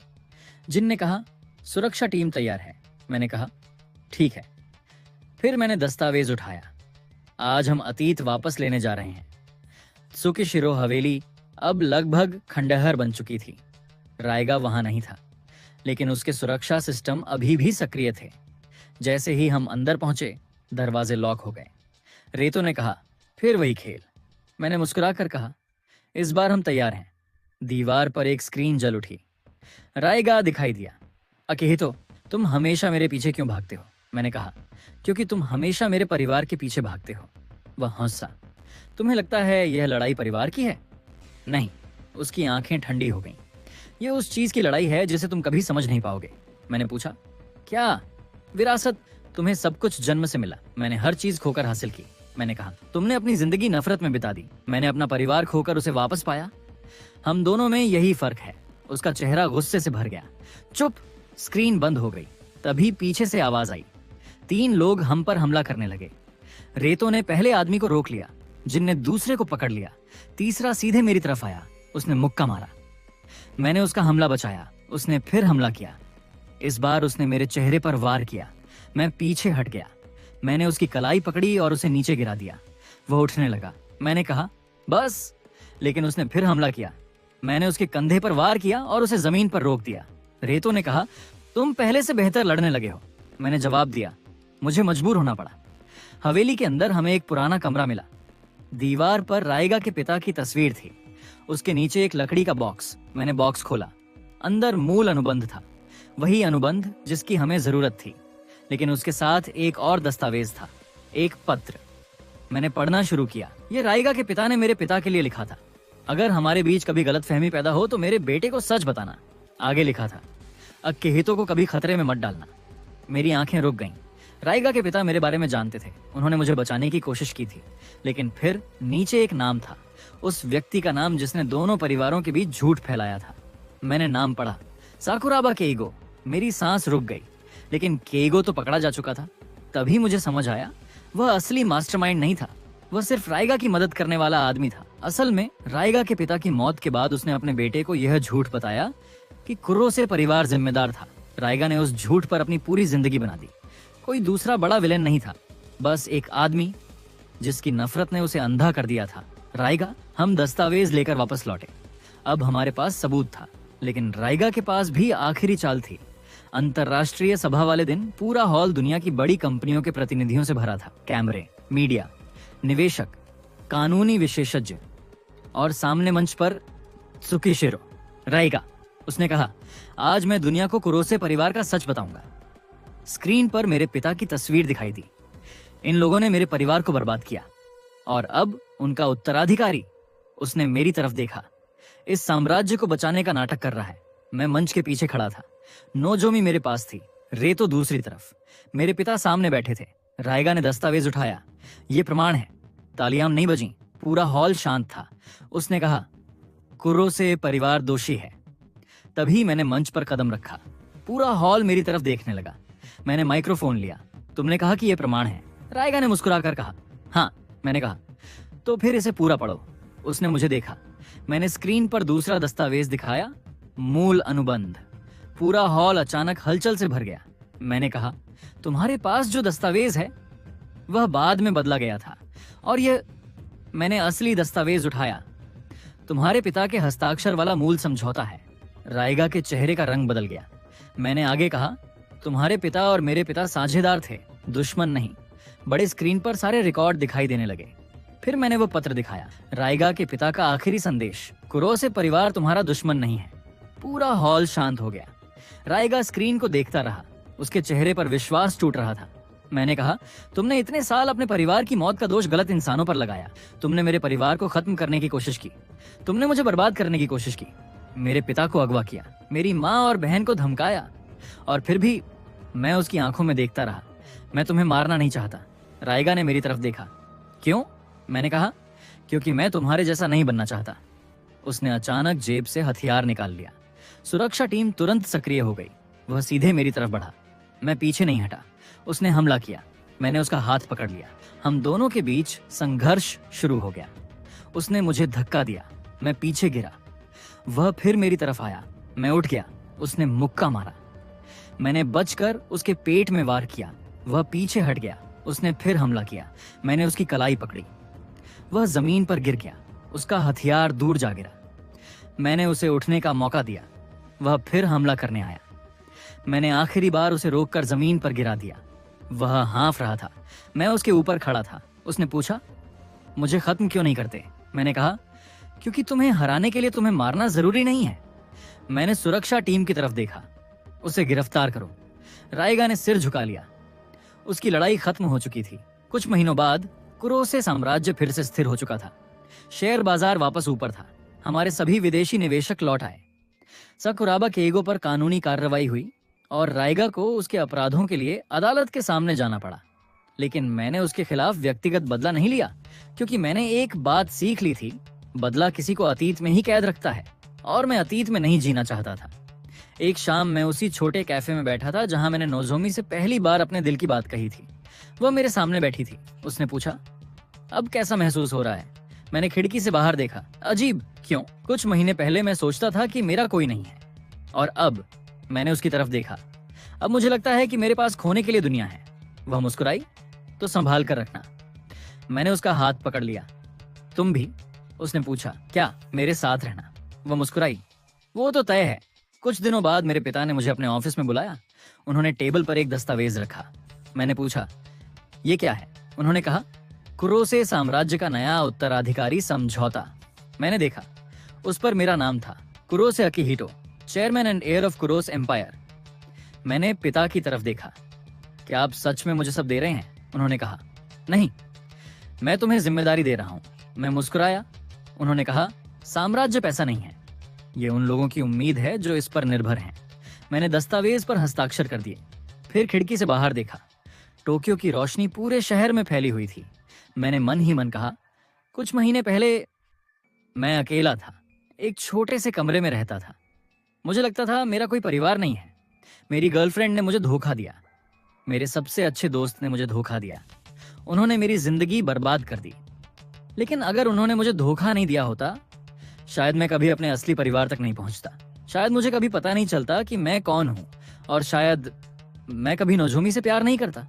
जिन ने कहा, सुरक्षा टीम तैयार है। मैंने कहा, ठीक है। फिर मैंने दस्तावेज उठाया। आज हम अतीत वापस लेने जा रहे हैं। त्सुकिशिरो हवेली अब लगभग खंडहर बन चुकी थी। रायगा वहां नहीं था, लेकिन उसके सुरक्षा सिस्टम अभी भी सक्रिय थे। जैसे ही हम अंदर पहुंचे, दरवाजे लॉक हो गए। रेतो ने कहा, फिर वही खेल। मैंने मुस्कुराकर कहा, इस बार हम तैयार हैं। दीवार पर एक स्क्रीन जल उठी। रायगा दिखाई दिया। अकेहितो, तुम हमेशा मेरे पीछे क्यों भागते हो? मैंने कहा, क्योंकि तुम हमेशा मेरे परिवार के पीछे भागते हो। वह हंसा। तुम्हें लगता है यह लड़ाई परिवार की है? नहीं। उसकी आंखें ठंडी हो गईं। यह उस चीज की लड़ाई है जिसे तुम कभी समझ नहीं पाओगे। मैंने पूछा, क्या? विरासत। तुम्हें सब कुछ जन्म से मिला। मैंने हर चीज खोकर हासिल की। मैंने कहा, तुमने अपनी जिंदगी नफरत में बिता दी। मैंने अपना परिवार खोकर उसे वापस पाया। हम दोनों में यही फर्क है। उसका चेहरा गुस्से से भर गया। चुप। स्क्रीन बंद हो गई। तभी पीछे से आवाज आई। 3 लोग हम पर हमला करने लगे। रेतो ने पहले आदमी को रोक लिया, जिनने दूसरे को पकड़ लिया। तीसरा सीधे मेरी तरफ आया। उसने मुक्का मारा। मैंने उसका हमला बचाया। उसने फिर हमला किया। इस बार उसने मेरे चेहरे पर वार किया। मैं पीछे हट गया। मैंने उसकी कलाई पकड़ी और उसे नीचे गिरा दिया। वह उठने लगा। मैंने कहा, बस, लेकिन उसने फिर हमला किया। मैंने उसके कंधे पर वार किया और उसे जमीन पर रोक दिया। रेतो ने कहा, तुम पहले से बेहतर लड़ने लगे हो। मैंने जवाब दिया, मुझे मजबूर होना पड़ा। हवेली के अंदर हमें एक पुराना कमरा मिला। दीवार पर रायगा के पिता की तस्वीर थी। उसके नीचे एक लकड़ी का बॉक्स। मैंने बॉक्स खोला। अंदर मूल अनुबंध था, वही अनुबंध जिसकी हमें जरूरत थी, लेकिन उसके साथ एक और दस्तावेज था, एक पत्र। मैंने पढ़ना शुरू किया। यह रायगा के पिता ने मेरे पिता के लिए लिखा था। अगर हमारे बीच कभी गलतफहमी पैदा हो तो मेरे बेटे को सच बताना। आगे लिखा था, अकेहितो को कभी खतरे में मत डालना। मेरी आंखें रुक गईं। रायगा के पिता मेरे बारे में जानते थे। उन्होंने मुझे बचाने की कोशिश की थी, लेकिन फिर नीचे एक नाम था, उस व्यक्ति का नाम जिसने दोनों परिवारों के बीच झूठ फैलाया था। मैंने नाम पढ़ा, साकुराबा केइगो। मेरी सांस रुक गई, लेकिन केइगो तो पकड़ा जा चुका था। तभी मुझे समझ आया, वह असली मास्टरमाइंड नहीं था। वह सिर्फ रायगा की मदद करने वाला आदमी था। असल में रायगा के पिता की मौत के बाद उसने अपने बेटे को यह झूठ बताया कि कुरोसे परिवार जिम्मेदार था। रायगा ने उस झूठ पर अपनी पूरी जिंदगी बना दी। कोई दूसरा बड़ा विलेन नहीं था, बस एक आदमी जिसकी नफरत ने उसे अंधा कर दिया था। रायगा। हम दस्तावेज लेकर वापस लौटे। अब हमारे पास सबूत था, लेकिन रायगा के पास भी आखिरी चाल थी। अंतरराष्ट्रीय सभा वाले दिन पूरा हॉल दुनिया की बड़ी कंपनियों के प्रतिनिधियों से भरा था। कैमरे, मीडिया, निवेशक, कानूनी विशेषज्ञ, और सामने मंच पर त्सुकिशिरो। रायगा, उसने कहा, आज मैं दुनिया को कुरोसे परिवार का सच बताऊंगा। स्क्रीन पर मेरे पिता की तस्वीर दिखाई दी। इन लोगों ने मेरे परिवार को बर्बाद किया, और अब उनका उत्तराधिकारी। उसने मेरी तरफ देखा। इस साम्राज्य को बचाने का नाटक कर रहा है। मैं मंच के पीछे खड़ा था। नोजोमी मेरे पास थी, रेतो दूसरी तरफ। मेरे पिता सामने बैठे थे। रायगा ने दस्तावेज उठाया। ये प्रमाण है। तालियां नहीं बजीं। पूरा हॉल शांत था। उसने कहा, कुरोसे परिवार दोषी है। तभी मैंने मंच पर कदम रखा। पूरा हॉल मेरी तरफ देखने लगा। मैंने माइक्रोफोन लिया। तुमने कहा कि यह प्रमाण है। रायगा ने मुस्कुराकर कहा, हाँ। मैंने कहा, तो फिर इसे पूरा पढ़ो। उसने मुझे देखा। मैंने स्क्रीन पर दूसरा दस्तावेज दिखाया, मूल अनुबंध। पूरा हॉल अचानक हलचल से भर गया। मैंने कहा, तुम्हारे पास जो दस्तावेज है वह बाद में बदला गया था, और यह मैंने असली दस्तावेज उठाया। तुम्हारे पिता के हस्ताक्षर वाला मूल समझौता है। रायगा के चेहरे का रंग बदल गया। मैंने आगे कहा, तुम्हारे पिता और मेरे पिता साझेदार थे, दुश्मन नहीं। बड़े स्क्रीन पर सारे रिकॉर्ड दिखाई देने लगे। फिर मैंने वो पत्र दिखाया, रायगा के पिता का आखिरी संदेश, कुरोसे परिवार तुम्हारा दुश्मन नहीं है। पूरा हॉल शांत हो गया। रायगा स्क्रीन को देखता रहा। उसके चेहरे पर विश्वास टूट रहा था। मैंने कहा, तुमने इतने साल अपने परिवार की मौत का दोष गलत इंसानों पर लगाया। तुमने मेरे परिवार को खत्म करने की कोशिश की। तुमने मुझे बर्बाद करने की कोशिश की। मेरे पिता को अगवा किया, मेरी माँ और बहन को धमकाया, और फिर भी मैं उसकी आंखों में देखता रहा। मैं तुम्हें मारना नहीं चाहता। रायगा ने मेरी तरफ देखा। क्यों? मैंने कहा, क्योंकि मैं तुम्हारे जैसा नहीं बनना चाहता। उसने अचानक जेब से हथियार निकाल लिया। सुरक्षा टीम तुरंत सक्रिय हो गई। वह सीधे मेरी तरफ बढ़ा। मैं पीछे नहीं हटा। उसने हमला किया। मैंने उसका हाथ पकड़ लिया। हम दोनों के बीच संघर्ष शुरू हो गया। उसने मुझे धक्का दिया। मैं पीछे गिरा। वह फिर मेरी तरफ आया। मैं उठ गया। उसने मुक्का मारा। मैंने बचकर उसके पेट में वार किया। वह पीछे हट गया। उसने फिर हमला किया। मैंने उसकी कलाई पकड़ी। वह जमीन पर गिर गया। उसका हथियार दूर जा गिरा। मैंने उसे उठने का मौका दिया। वह फिर हमला करने आया। मैंने आखिरी बार उसे रोककर जमीन पर गिरा दिया। वह हाँफ रहा था। मैं उसके ऊपर खड़ा था। उसने पूछा, मुझे खत्म क्यों नहीं करते? मैंने कहा, क्योंकि तुम्हें हराने के लिए तुम्हें मारना जरूरी नहीं है। मैंने सुरक्षा टीम की तरफ देखा। उसे गिरफ्तार करो। रायगा ने सिर झुका लिया। उसकी लड़ाई खत्म हो चुकी थी। कुछ महीनों बाद कुरोसे साम्राज्य फिर से स्थिर हो चुका था। शेयर बाजार वापस ऊपर था। हमारे सभी विदेशी निवेशक लौट आए। सकुराबा केगो पर कानूनी कार्रवाई हुई और रायगा को उसके अपराधों के लिए अदालत के सामने जाना पड़ा। लेकिन मैंने उसके खिलाफ व्यक्तिगत बदला नहीं लिया, क्योंकि मैंने एक बात सीख ली थी, बदला किसी को अतीत में ही कैद रखता है, और मैं अतीत में नहीं जीना चाहता था। एक शाम मैं उसी छोटे कैफे में बैठा था जहां मैंने नोजोमी से पहली बार अपने दिल की बात कही थी। वह मेरे सामने बैठी थी। उसने पूछा, अब कैसा महसूस हो रहा है? मैंने खिड़की से बाहर देखा। अजीब। क्यों? कुछ महीने पहले मैं सोचता था कि मेरा कोई नहीं है, और अब मैंने उसकी तरफ देखा। अब मुझे लगता है कि मेरे पास खोने के लिए दुनिया है। वह मुस्कुराई। तो संभाल कर रखना। मैंने उसका हाथ पकड़ लिया। तुम भी? उसने पूछा। क्या? मेरे साथ रहना। वह मुस्कुराई। वो तो तय है। कुछ दिनों बाद मेरे पिता ने मुझे अपने ऑफिस में बुलाया। उन्होंने टेबल पर एक दस्तावेज रखा। मैंने पूछा, ये क्या है? उन्होंने कहा, कुरोसे साम्राज्य का नया उत्तराधिकारी समझौता। मैंने देखा। उस पर मेरा नाम था, Kurose Akihito, chairman and heir of Kurose empire. मैंने पिता की तरफ देखा। क्या आप सच में मुझे सब दे रहे हैं? उन्होंने कहा, नहीं, मैं तुम्हें जिम्मेदारी दे रहा हूं। मैं मुस्कुराया। उन्होंने कहा, साम्राज्य पैसा नहीं है, ये उन लोगों की उम्मीद है जो इस पर निर्भर हैं। मैंने दस्तावेज पर हस्ताक्षर कर दिए। फिर खिड़की से बाहर देखा। टोक्यो की रोशनी पूरे शहर में फैली हुई थी। मैंने मन ही मन कहा, कुछ महीने पहले मैं अकेला था, एक छोटे से कमरे में रहता था। मुझे लगता था मेरा कोई परिवार नहीं है। मेरी गर्लफ्रेंड ने मुझे धोखा दिया। मेरे सबसे अच्छे दोस्त ने मुझे धोखा दिया। उन्होंने मेरी जिंदगी बर्बाद कर दी। लेकिन अगर उन्होंने मुझे धोखा नहीं दिया होता, शायद मैं कभी अपने असली परिवार तक नहीं पहुंचता। शायद मुझे कभी पता नहीं चलता कि मैं कौन हूं, और शायद मैं कभी नोजोमी से प्यार नहीं करता।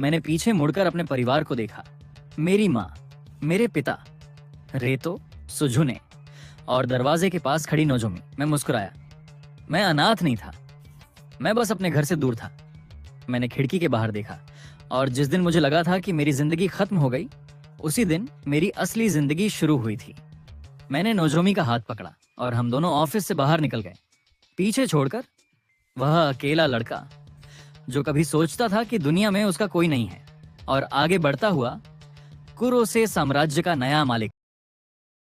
मैंने पीछे मुड़कर अपने परिवार को देखा। मेरी माँ, मेरे पिता, रेतो, सुजुने, और दरवाजे के पास खड़ी नोजोमी। मैं मुस्कुराया। मैं अनाथ नहीं था, मैं बस अपने घर से दूर था। मैंने खिड़की के बाहर देखा, और जिस दिन मुझे लगा था कि मेरी जिंदगी खत्म हो गई, उसी दिन मेरी असली जिंदगी शुरू हुई थी। मैंने नोजोमी का हाथ पकड़ा और हम दोनों ऑफिस से बाहर निकल गए, पीछे छोड़कर वह अकेला लड़का जो कभी सोचता था कि दुनिया में उसका कोई नहीं है, और आगे बढ़ता हुआ कुरोसे साम्राज्य का नया मालिक।